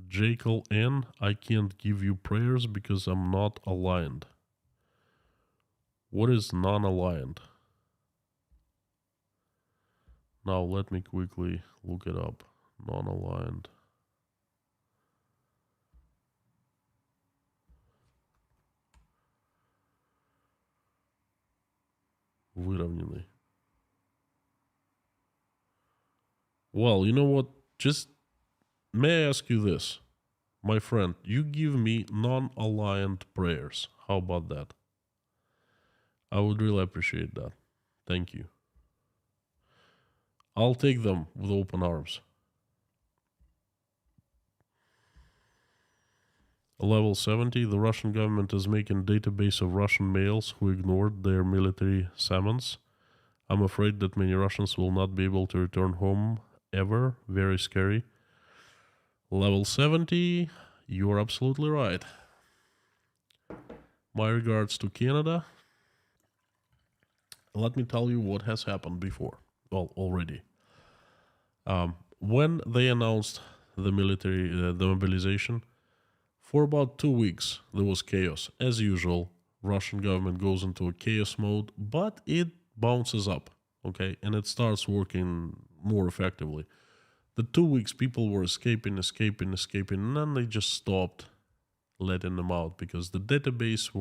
Jekyll N, I can't give you prayers because I'm not aligned. What is non-aligned? Now let me quickly look it up. Non-aligned. Выровненный. Well, you know what? Just may I ask you this? My friend, you give me non-aligned prayers. How about that? I would really appreciate that. Thank you. I'll take them with open arms. Level 70, the Russian government is making a database of Russian males who ignored their military summons. I'm afraid that many Russians will not be able to return home ever. Very scary. Level 70, you are absolutely right. My regards to Canada. Let me tell you what has happened before. Well, already. When they announced the military, the mobilization, for about 2 weeks, there was chaos. As usual, Russian government goes into a chaos mode, but it bounces up, okay? And it starts working more effectively. The 2 weeks, people were escaping, and then they just stopped. letting them out because the databases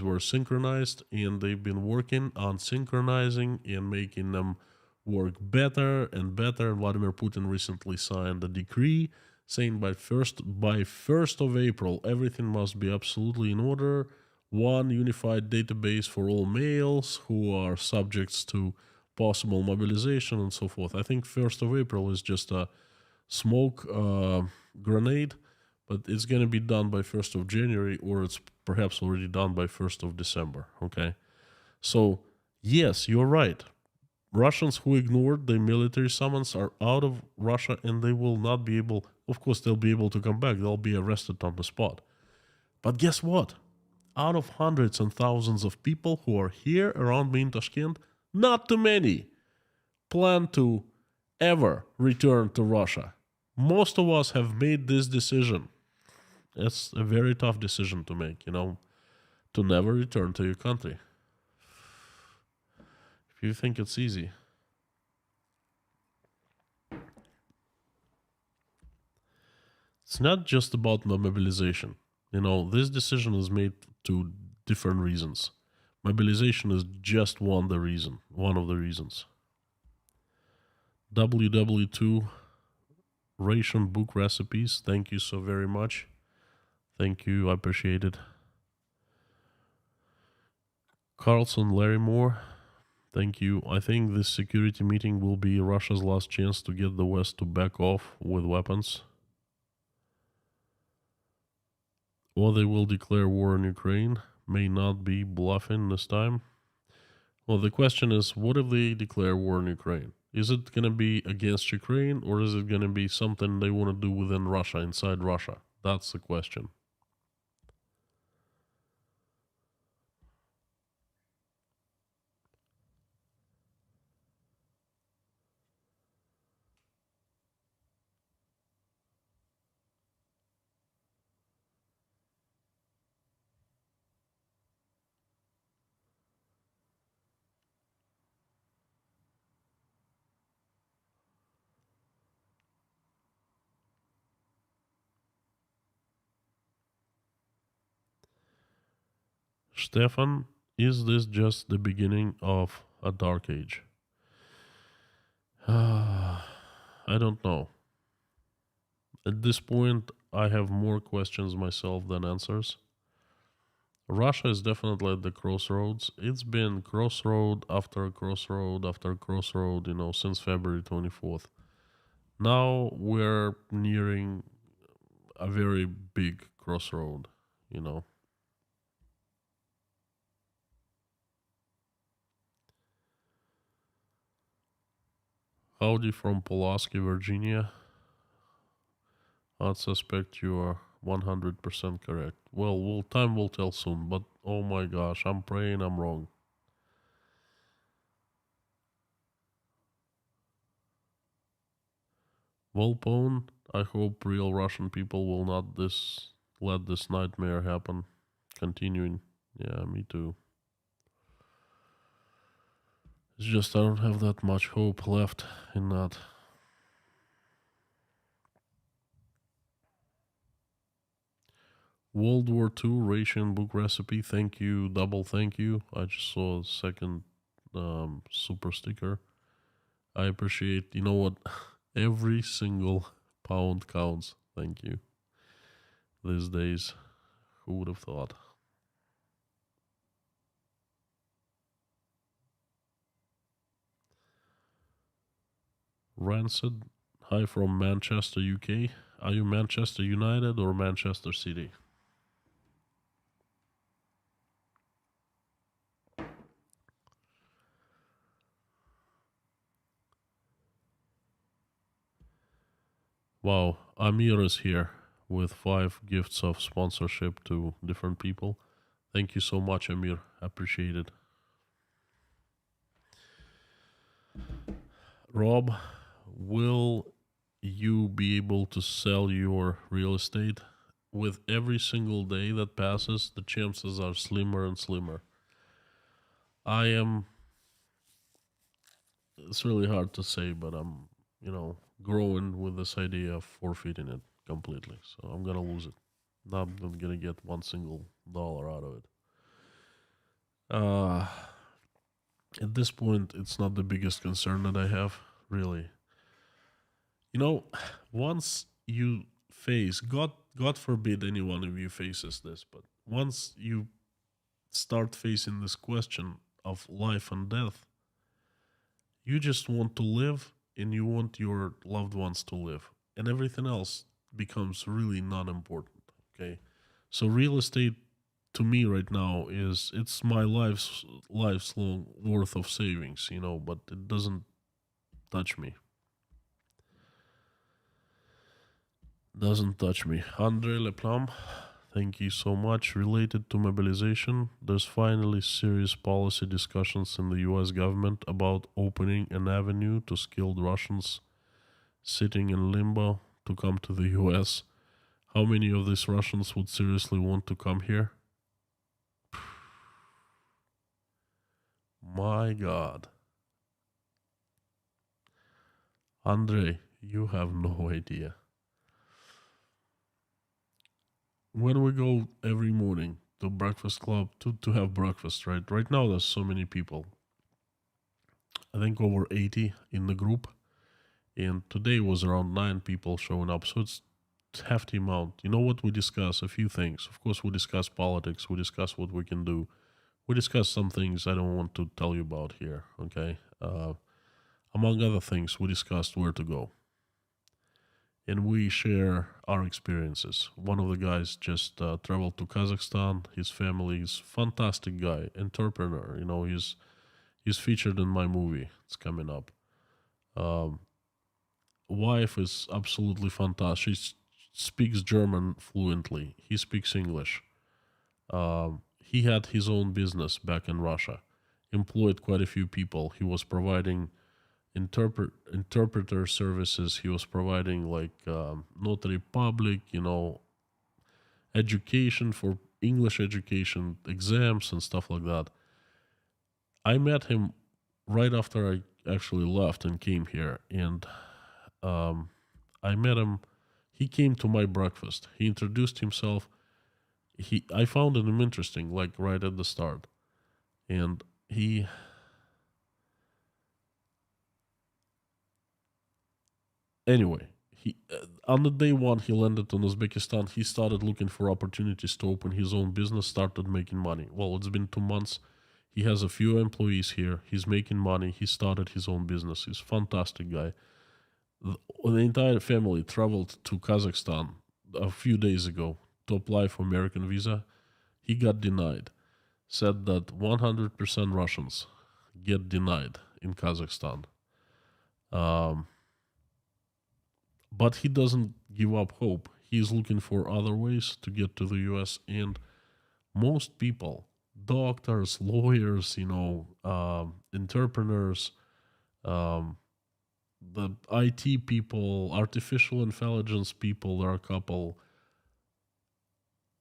were synchronized, and they've been working on synchronizing and making them work better and better. Vladimir Putin recently signed a decree saying by 1st of April everything must be absolutely in order. One unified database for all males who are subjects to possible mobilization and so forth. I think 1st of April is just a smoke grenade, but it's going to be done by 1st of January, or it's perhaps already done by 1st of December. Okay. So, yes, you're right. Russians who ignored the military summons are out of Russia, and they will not be able, of course, they'll be able to come back. They'll be arrested on the spot. But guess what? Out of hundreds and thousands of people who are here around me in Tashkent, not too many plan to ever return to Russia. Most of us have made this decision. It's a very tough decision to make, to never return to your country. If you think it's easy. It's not just about mobilization. This decision is made to different reasons. Mobilization is just one of the reasons. WW2 ration book recipes. Thank you so very much. Thank you. I appreciate it. Carlson Larry Moore. Thank you. I think this security meeting will be Russia's last chance to get the West to back off with weapons. Or they will declare war on Ukraine. May not be bluffing this time. Well, the question is, what if they declare war on Ukraine? Is it going to be against Ukraine, or is it going to be something they want to do within Russia, inside Russia? That's the question. Stefan, is this just the beginning of a dark age? I don't know. At this point, I have more questions myself than answers. Russia is definitely at the crossroads. It's been crossroad after crossroad after crossroad, since February 24th. Now we're nearing a very big crossroad. Howdy from Pulaski, Virginia. I suspect you are 100% correct. Well, time will tell soon, but oh my gosh, I'm praying I'm wrong. Volpone, I hope real Russian people will not let this nightmare happen. Continuing. Yeah, me too. It's just I don't have that much hope left in that. World War II ration book recipe. Thank you, double thank you. I just saw a second super sticker. I appreciate, you know what? Every single pound counts. Thank you. These days, who would have thought? Rancid, hi from Manchester, UK. Are you Manchester United or Manchester City? Wow, Amir is here with 5 gifts of sponsorship to different people. Thank you so much, Amir. Appreciate it. Rob, will you be able to sell your real estate? With every single day that passes, the chances are slimmer and slimmer. It's really hard to say, but I'm growing with this idea of forfeiting it completely. So I'm gonna lose it. Not gonna get one single dollar out of it. Uh, at this point, it's not the biggest concern that I have, really. You know, once you face God forbid any one of you faces this, but once you start facing this question of life and death, you just want to live and you want your loved ones to live, and everything else becomes really not important. Okay, so real estate to me right now is it's my life's long worth of savings, but it doesn't touch me. Doesn't touch me. Andre Leplam, thank you so much. Related to mobilization, there's finally serious policy discussions in the US government about opening an avenue to skilled Russians sitting in limbo to come to the US. How many of these Russians would seriously want to come here? My God. Andre, you have no idea. When we go every morning to breakfast club to have breakfast, right? Right now there's so many people. I think over 80 in the group. And today was around 9 people showing up. So it's hefty amount. You know what we discuss? A few things. Of course, we discuss politics. We discuss what we can do. We discuss some things I don't want to tell you about here. Okay. Among other things, we discussed where to go. And we share our experiences. One of the guys just traveled to Kazakhstan. His family is fantastic guy, entrepreneur. He's featured in my movie. It's coming up. Um, Wife is absolutely fantastic. She speaks German fluently. He speaks English. He had his own business back in Russia, employed quite a few people. He was providing interpreter services. He was providing like notary public, education for English education, exams and stuff like that. I met him right after I actually left and came here, and um, I met him. He came to my breakfast. He introduced himself. I found him interesting, like right at the start, and he. Anyway, he on the day one he landed in Uzbekistan. He started looking for opportunities to open his own business. Started making money. Well, it's been 2 months. He has a few employees here. He's making money. He started his own business. He's a fantastic guy. The entire family traveled to Kazakhstan a few days ago to apply for American visa. He got denied. Said that 100% Russians get denied in Kazakhstan. Um, but he doesn't give up hope. He's looking for other ways to get to the US. And most people, doctors, lawyers, entrepreneurs, um, the IT people, artificial intelligence people, there are a couple,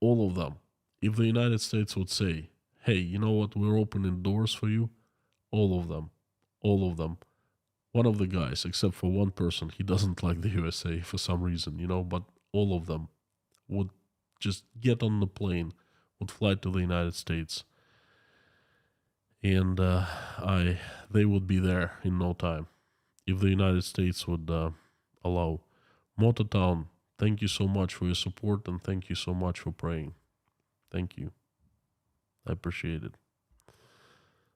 all of them. If the United States would say, hey, you know what, we're opening doors for you, all of them. One of the guys, except for one person, he doesn't like the USA for some reason, but all of them would just get on the plane, would fly to the United States, and they would be there in no time if the United States would allow. Mototown, thank you so much for your support and thank you so much for praying. Thank you. I appreciate it.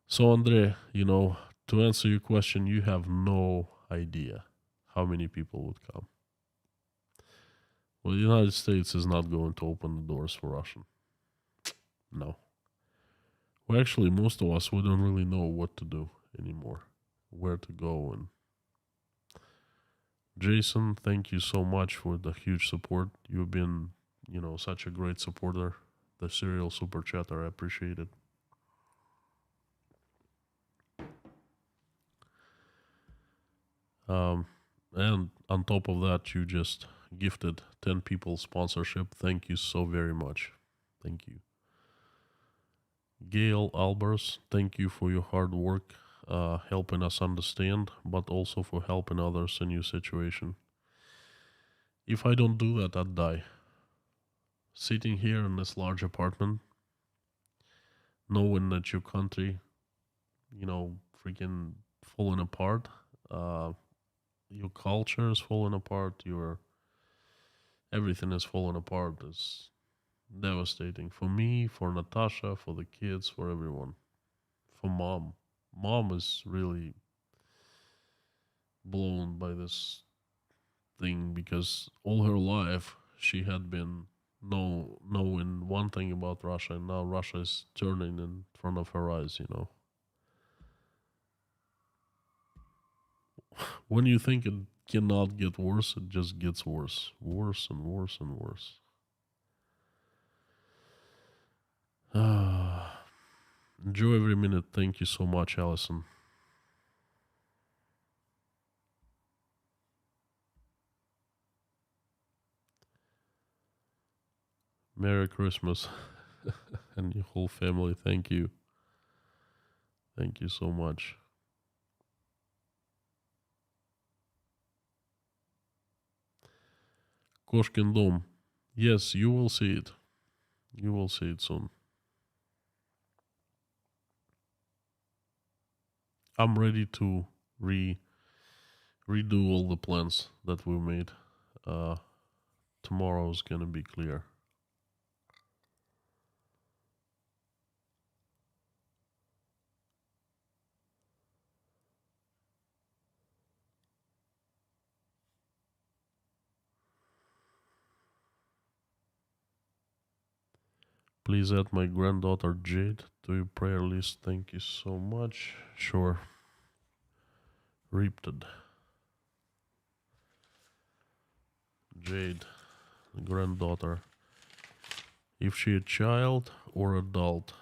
So, Andre, to answer your question, you have no idea how many people would come. Well, the United States is not going to open the doors for Russian. No. Well, actually, most of us, we don't really know what to do anymore, where to go. And Jason, thank you so much for the huge support. You've been, such a great supporter. The serial super chatter, I appreciate it. And on top of that, you just gifted 10 people sponsorship. Thank you so very much. Thank you. Gail Albers, thank you for your hard work. helping us understand, but also for helping others in your situation. If I don't do that, I'd die. Sitting here in this large apartment, knowing that your country, freaking falling apart, uh, your culture is falling apart, your everything is falling apart, is devastating for me, for Natasha, for the kids, for everyone, for mom. Mom is really blown by this thing because all her life she had been knowing one thing about Russia, and now Russia is turning in front of her eyes. When you think it cannot get worse, it just gets worse. Worse and worse and worse. Enjoy every minute. Thank you so much, Allison. Merry Christmas and your whole family. Thank you. Thank you so much. Koshkin Dom. Yes, you will see it. You will see it soon. I'm ready to redo all the plans that we made. Uh, Tomorrow is gonna be clear. Please add my granddaughter Jade to your prayer list. Thank you so much. Sure. Reaped. Jade, granddaughter. If she a child or adult.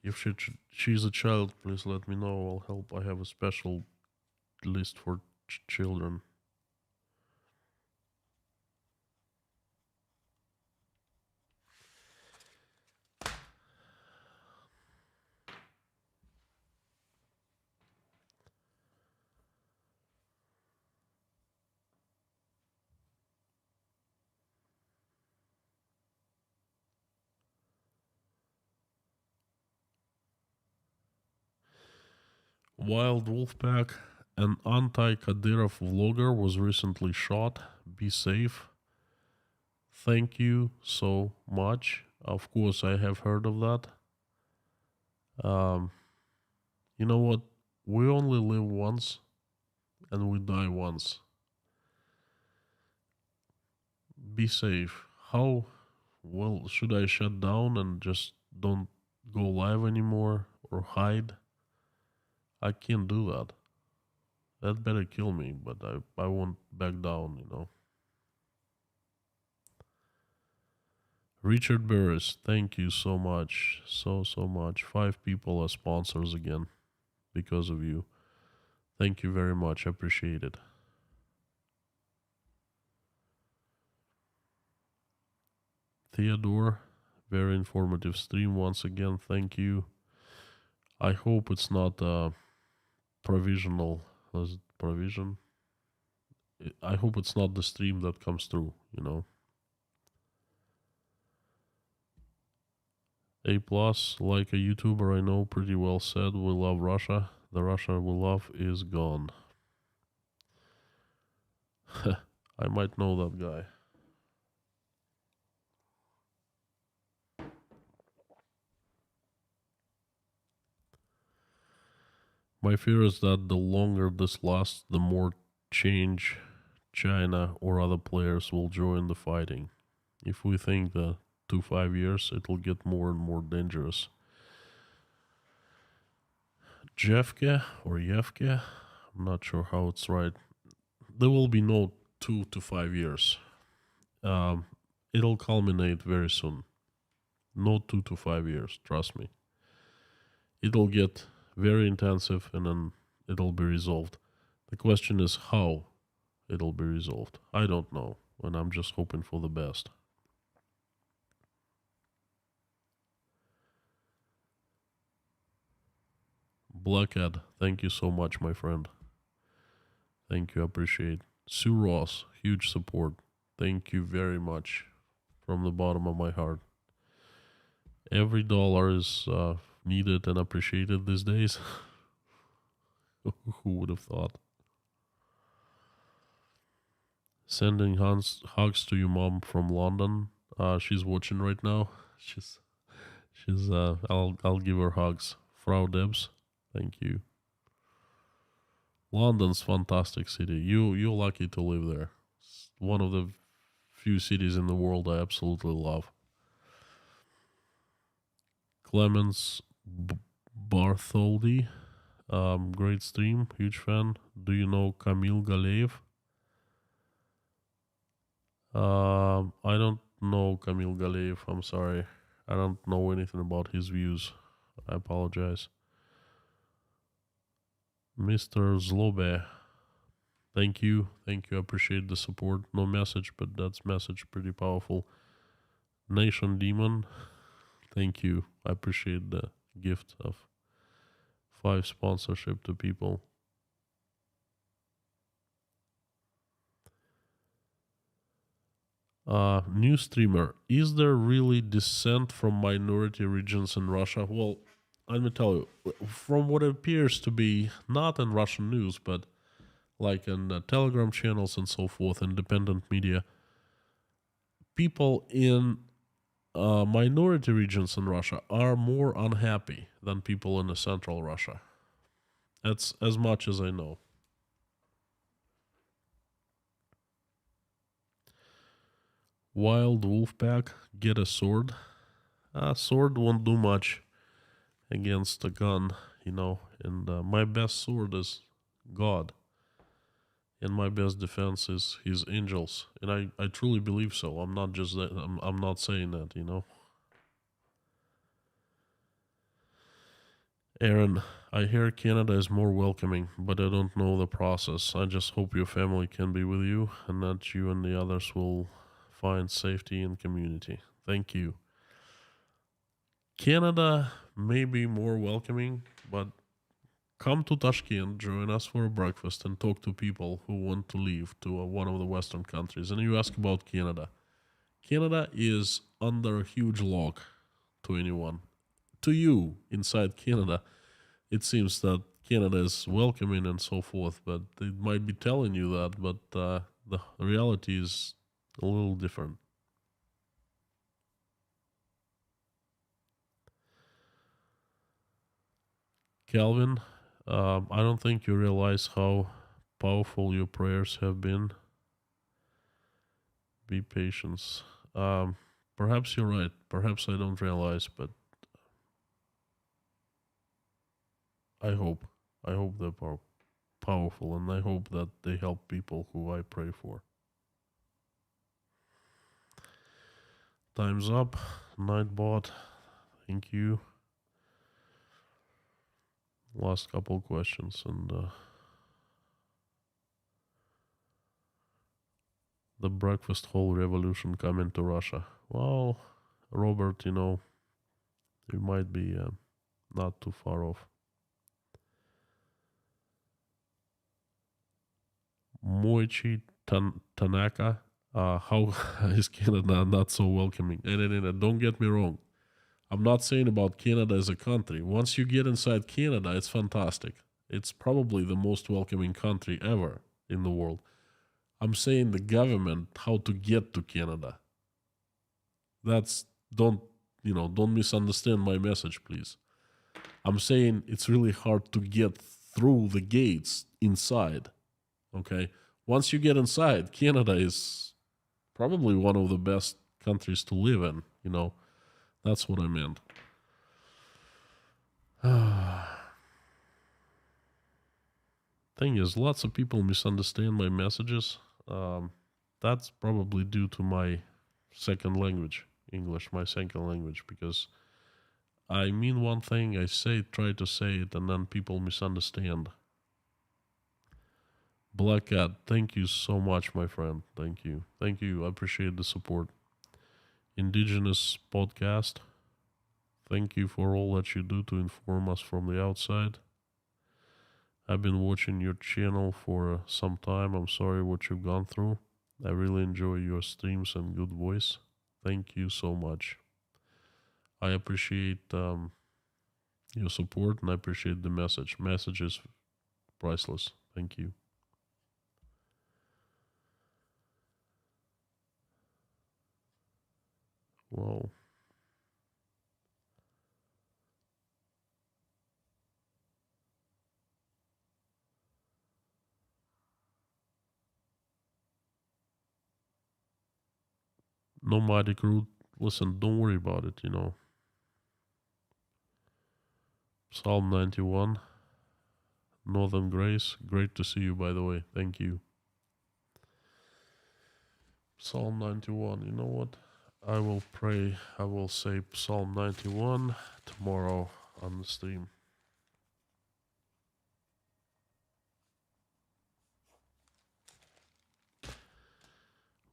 If she's a child, please let me know. I'll help. I have a special list for children. Wild Wolfpack, an anti-Kadyrov vlogger was recently shot. Be safe. Thank you so much. Of course, I have heard of that. Um, you know what? We only live once and we die once. Be safe. How well should I shut down and just don't go live anymore or hide? I can't do that. That better kill me, but I won't back down. Richard Burris, thank you so much. So much. 5 people are sponsors again because of you. Thank you very much. I appreciate it. Theodore, very informative stream once again. Thank you. I hope it's not provisional. Was it provision? I hope it's not the stream that comes through. A plus, like a YouTuber I know pretty well said, we love Russia. The Russia we love is gone. I might know that guy. My fear is that the longer this lasts, the more change China or other players will join the fighting. If we think that 5 years, it will get more and more dangerous. Jeffke or Yevke, I'm not sure how it's right. There will be no 2 to 5 years. Um, it'll culminate very soon. No 2 to 5 years, trust me. It'll get very intensive and then it'll be resolved. The question is how it'll be resolved. I don't know, and I'm just hoping for the best. Blackhead, thank you so much, my friend. Thank you, appreciate. Sue Ross, huge support. Thank you very much from the bottom of my heart. Every dollar is needed and appreciated these days. Who would have thought? Sending hugs to your mom from London. She's watching right now. She's. I'll give her hugs. Frau Debs, thank you. London's fantastic city. You're lucky to live there. It's one of the few cities in the world I absolutely love. Clemens Bartholdi, great stream, huge fan. Do you know Kamil Galeev? I don't know Kamil Galeev. I'm sorry. I don't know anything about his views. I apologize. Mr. Zlobe, thank you. Thank you. I appreciate the support. No message, but that's message pretty powerful. Nation Demon, thank you. I appreciate the gift of 5 sponsorship to people. New streamer, is there really dissent from minority regions in Russia? Well, let me tell you, from what appears to be not in Russian news, but like in Telegram channels and so forth, independent media, people in minority regions in Russia are more unhappy than people in the central Russia. That's as much as I know. Wild wolf pack, get a sword. A sword won't do much against a gun, and my best sword is God. And my best defense is his angels. And I truly believe so. I'm not just that, I'm not saying that. Aaron, I hear Canada is more welcoming, but I don't know the process. I just hope your family can be with you and that you and the others will find safety and community. Thank you. Canada may be more welcoming, but come to Tashkent, join us for a breakfast, and talk to people who want to leave to one of the Western countries. And you ask about Canada. Canada is under a huge lock to anyone. To you, inside Canada, it seems that Canada is welcoming and so forth, but they might be telling you that, but the reality is a little different. Calvin, I don't think you realize how powerful your prayers have been. Be patient. Perhaps you're right. Perhaps I don't realize, but I hope. I hope they're powerful, and I hope that they help people who I pray for. Time's up. Nightbot, thank you. Last couple questions, and the breakfast hall revolution coming to Russia. Well, Robert, you might be not too far off. Moichi Tanaka, how is Canada not so welcoming? And don't get me wrong. I'm not saying about Canada as a country. Once you get inside Canada, it's fantastic. It's probably the most welcoming country ever in the world. I'm saying the government, how to get to Canada. Don't misunderstand my message, please. I'm saying it's really hard to get through the gates inside. Okay? Once you get inside, Canada is probably one of the best countries to live in, That's what I meant. Thing is, lots of people misunderstand my messages. That's probably due to my second language, English, my second language, because I mean one thing, try to say it, and then people misunderstand. Black Cat, thank you so much, my friend. Thank you. Thank you. I appreciate the support. Indigenous podcast, thank you for all that you do to inform us from the outside. I've been watching your channel for some time. I'm sorry what you've gone through. I really enjoy your streams and good voice. Thank you so much. I appreciate your support and I appreciate the message. Message is priceless. Thank you. Wow. Nomadic route. Listen, don't worry about it, Psalm 91. Northern Grace. Great to see you, by the way. Thank you. Psalm 91. You know what? I will pray. I will say Psalm 91 tomorrow on the stream.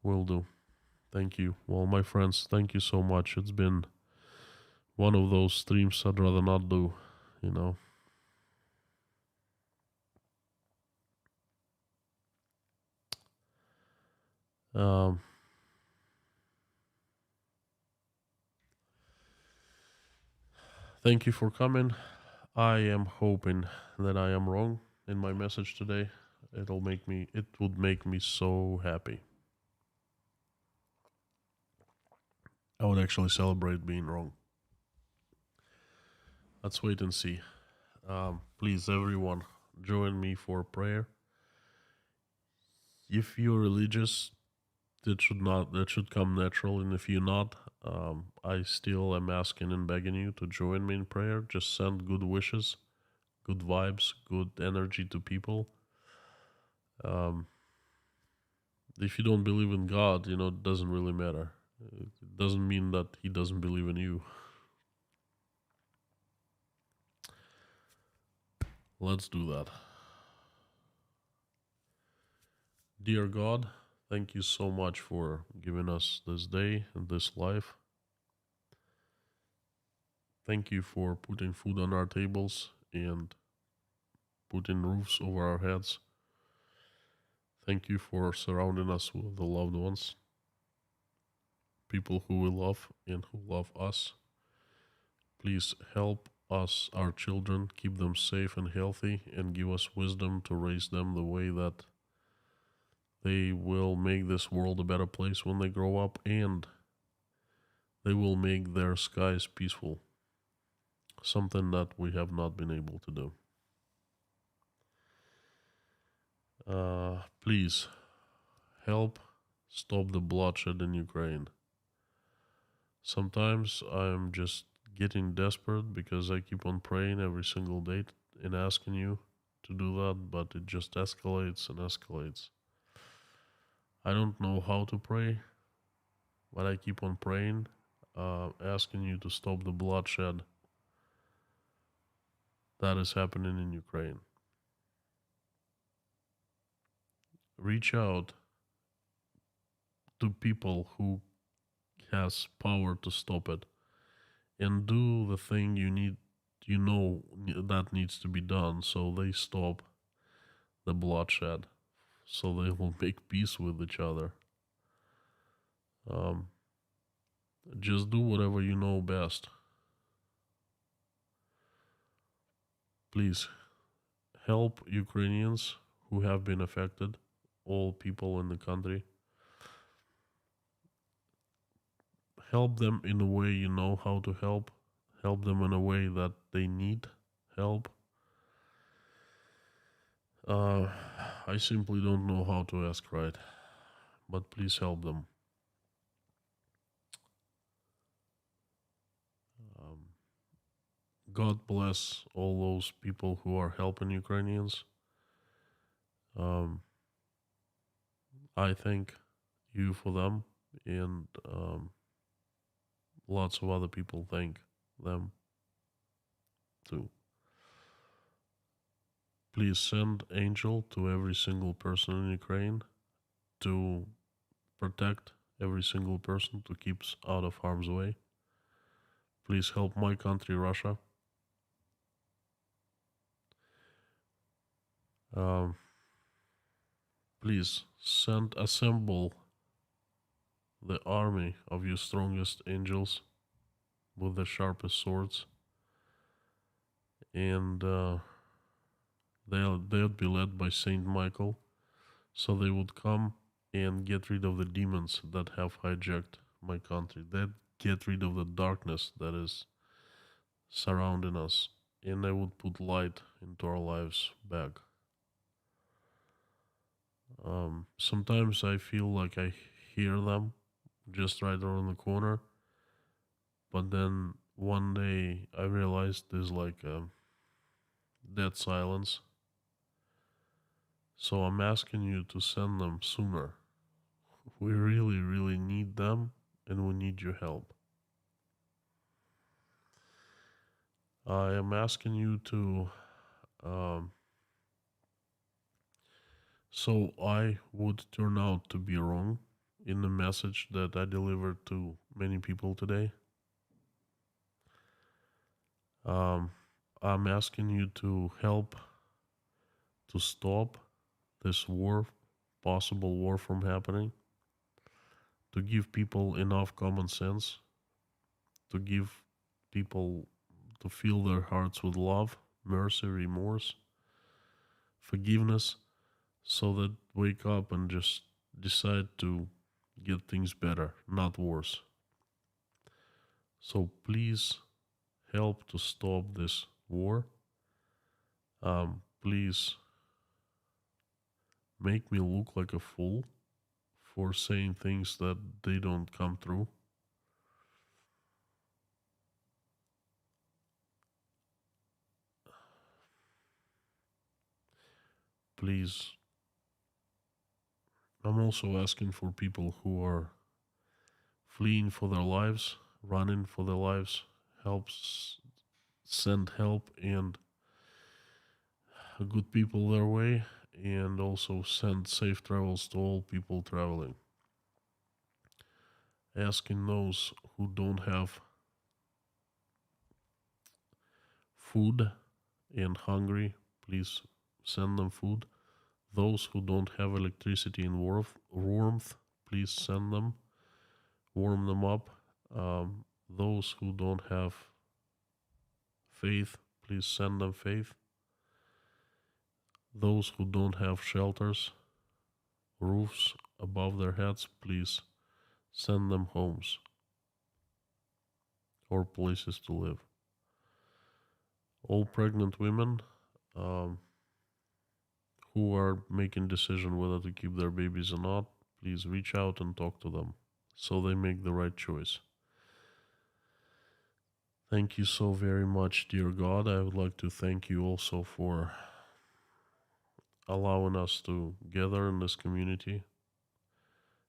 Will do. Thank you. Well, my friends, thank you so much. It's been one of those streams I'd rather not do, you know. Um, thank you for coming. I am hoping that I am wrong in my message today. It would make me so happy. I would actually celebrate being wrong. Let's wait and see. Please, everyone, join me for prayer. If you're religious, that should come natural, and if you're not, I still am asking and begging you to join me in prayer. Just send good wishes, good vibes, good energy to people. Um, if you don't believe in God, it doesn't really matter. It doesn't mean that He doesn't believe in you. Let's do that. Dear God, thank you so much for giving us this day and this life. Thank you for putting food on our tables and putting roofs over our heads. Thank you for surrounding us with the loved ones, people who we love and who love us. Please help us, our children, keep them safe and healthy, and give us wisdom to raise them the way that they will make this world a better place when they grow up, and they will make their skies peaceful, something that we have not been able to do. Please help stop the bloodshed in Ukraine. Sometimes I'm just getting desperate because I keep on praying every single day and asking you to do that, but it just escalates and escalates. I don't know how to pray, but I keep on praying, asking you to stop the bloodshed that is happening in Ukraine. Reach out to people who has power to stop it and do the thing that needs to be done so they stop the bloodshed, so they will make peace with each other. Um, just do whatever you know best. Please help Ukrainians who have been affected, all people in the country. Help them in a way you know how to help. Help them in a way that they need help. I simply don't know how to ask right, but please help them. Um, God bless all those people who are helping Ukrainians. I thank you for them, and lots of other people thank them too. Please send angel to every single person in Ukraine to protect every single person, to keep out of harm's way. Please help my country, Russia. Um, Please assemble the army of your strongest angels with the sharpest swords, and they'll be led by Saint Michael, so they would come and get rid of the demons that have hijacked my country. That get rid of the darkness that is surrounding us, and they would put light into our lives back. Sometimes I feel like I hear them just right around the corner, but then one day I realized there's like a dead silence. So I'm asking you to send them sooner. We really, really need them, and we need your help. I am asking you to, um, so I would turn out to be wrong in the message that I delivered to many people today. Um, I'm asking you to help to stop this war, possible war from happening, to give people enough common sense, to give people to fill their hearts with love, mercy, remorse, forgiveness, so that wake up and just decide to get things better, not worse. So please help to stop this war. Please make me look like a fool for saying things that they don't come through. Please, I'm also asking for people who are fleeing for their lives, running for their lives, send help and good people their way, and also send safe travels to all people traveling. Asking those who don't have food and hungry, please send them food. Those who don't have electricity and warmth, please send them, warm them up. Those who don't have faith, please send them faith. Those who don't have shelters, roofs above their heads, please send them homes or places to live. All pregnant women who are making decision whether to keep their babies or not, please reach out and talk to them so they make the right choice. Thank you so very much, dear God. I would like to thank you also for allowing us to gather in this community.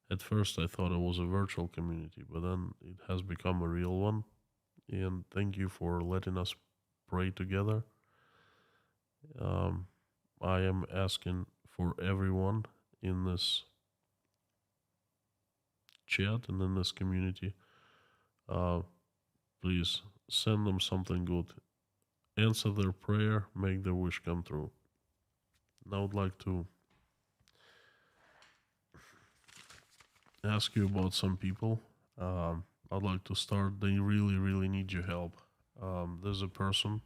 At first, I thought it was a virtual community, but then it has become a real one. And thank you for letting us pray together. I am asking for everyone in this chat and in this community, please send them something good. Answer their prayer, make their wish come true. And I would like to ask you about some people. I'd like to start. They really, really need your help. There's a person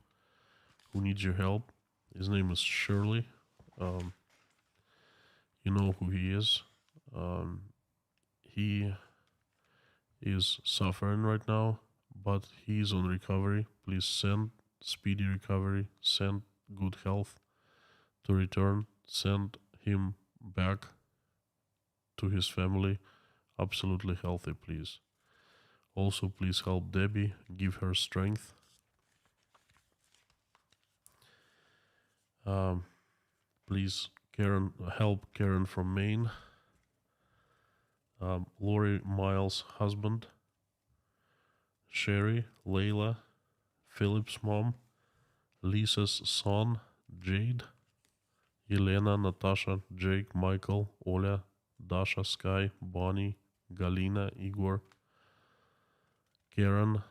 who needs your help. His name is Shirley. You know who he is. He is suffering right now, but he's on recovery. Please send speedy recovery, send good health to return, send him back to his family absolutely healthy, please. Also, please help Debbie, give her strength. Please, Karen, help Karen from Maine. Lori Miles' husband, Sherry, Layla, Philip's mom, Lisa's son, Jade, Elena, Natasha, Jake, Michael, Oля, Dasha, Sky, Bonnie, Galina, Igor, Karen,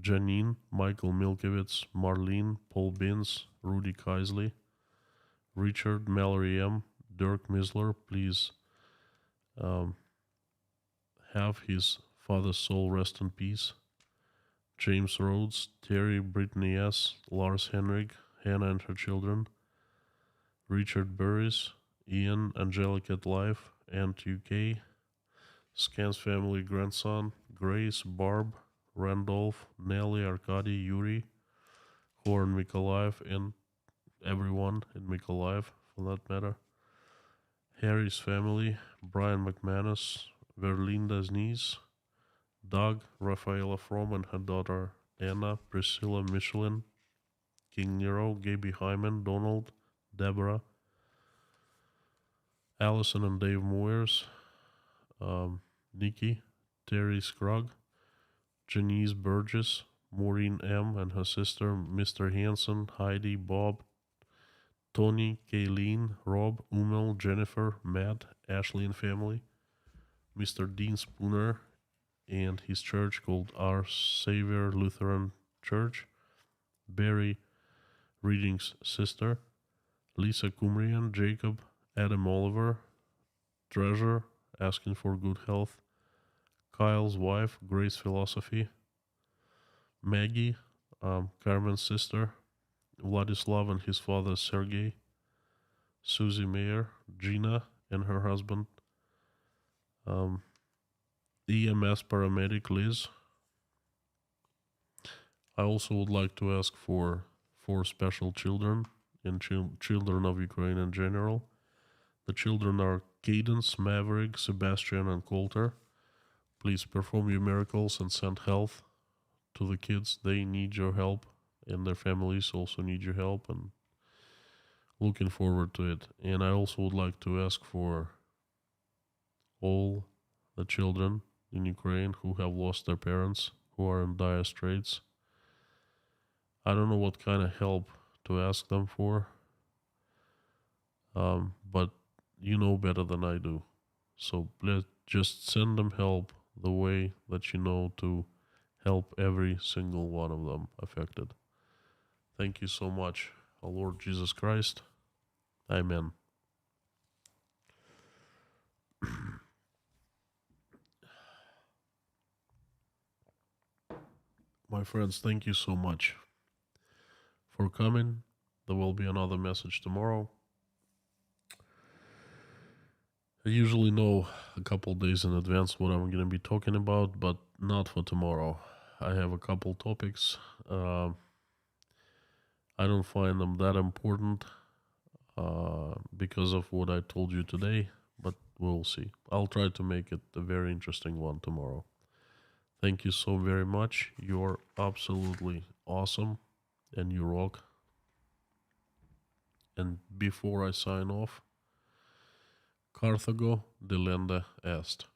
Janine, Michael Milkowitz, Marlene, Paul Binns, Rudy Kaisley, Richard, Mallory M., Dirk Misler, please um, have his father's soul rest in peace. James Rhodes, Terry, Brittany S., Lars Henrik, Hannah and her children, Richard Burris, Ian, Angelica at Life, Ant UK, Scan's family grandson, Grace, Barb, Randolph, Nelly, Arkady, Yuri, who are in Mykolaiv, and everyone in Mykolaiv for that matter. Harry's family, Brian McManus, Verlinda's niece, Doug, Rafaela From and her daughter Anna, Priscilla Michelin, King Nero, Gaby Hyman, Donald, Deborah, Allison and Dave Moyers, Nikki, Terry Scrugg, Janice Burgess, Maureen M. and her sister, Mr. Hanson, Heidi, Bob, Tony, Kayleen, Rob, Umel, Jennifer, Matt, Ashley and family, Mr. Dean Spooner and his church called Our Savior Lutheran Church, Barry Reading's sister, Lisa Kumrian, Jacob, Adam Oliver, Treasure, asking for good health, Kyle's wife, Grace Philosophy, Maggie, Carmen's sister, Vladislav and his father Sergey, Susie Mayer, Gina and her husband, EMS paramedic Liz. I also would like to ask for 4 special children and children of Ukraine in general. The children are Cadence, Maverick, Sebastian, and Coulter. Please perform your miracles and send health to the kids. They need your help, and their families also need your help, and looking forward to it. And I also would like to ask for all the children in Ukraine who have lost their parents, who are in dire straits. I don't know what kind of help to ask them for, but you know better than I do. So just send them help the way that you know to help every single one of them affected. Thank you so much, our Lord Jesus Christ. Amen. My friends, thank you so much for coming. There will be another message tomorrow. I usually know a couple days in advance what I'm going to be talking about, but not for tomorrow. I have a couple topics. I don't find them that important because of what I told you today, but we'll see. I'll try to make it a very interesting one tomorrow. Thank you so very much. You're absolutely awesome, and you rock. And before I sign off, Carthago delenda est.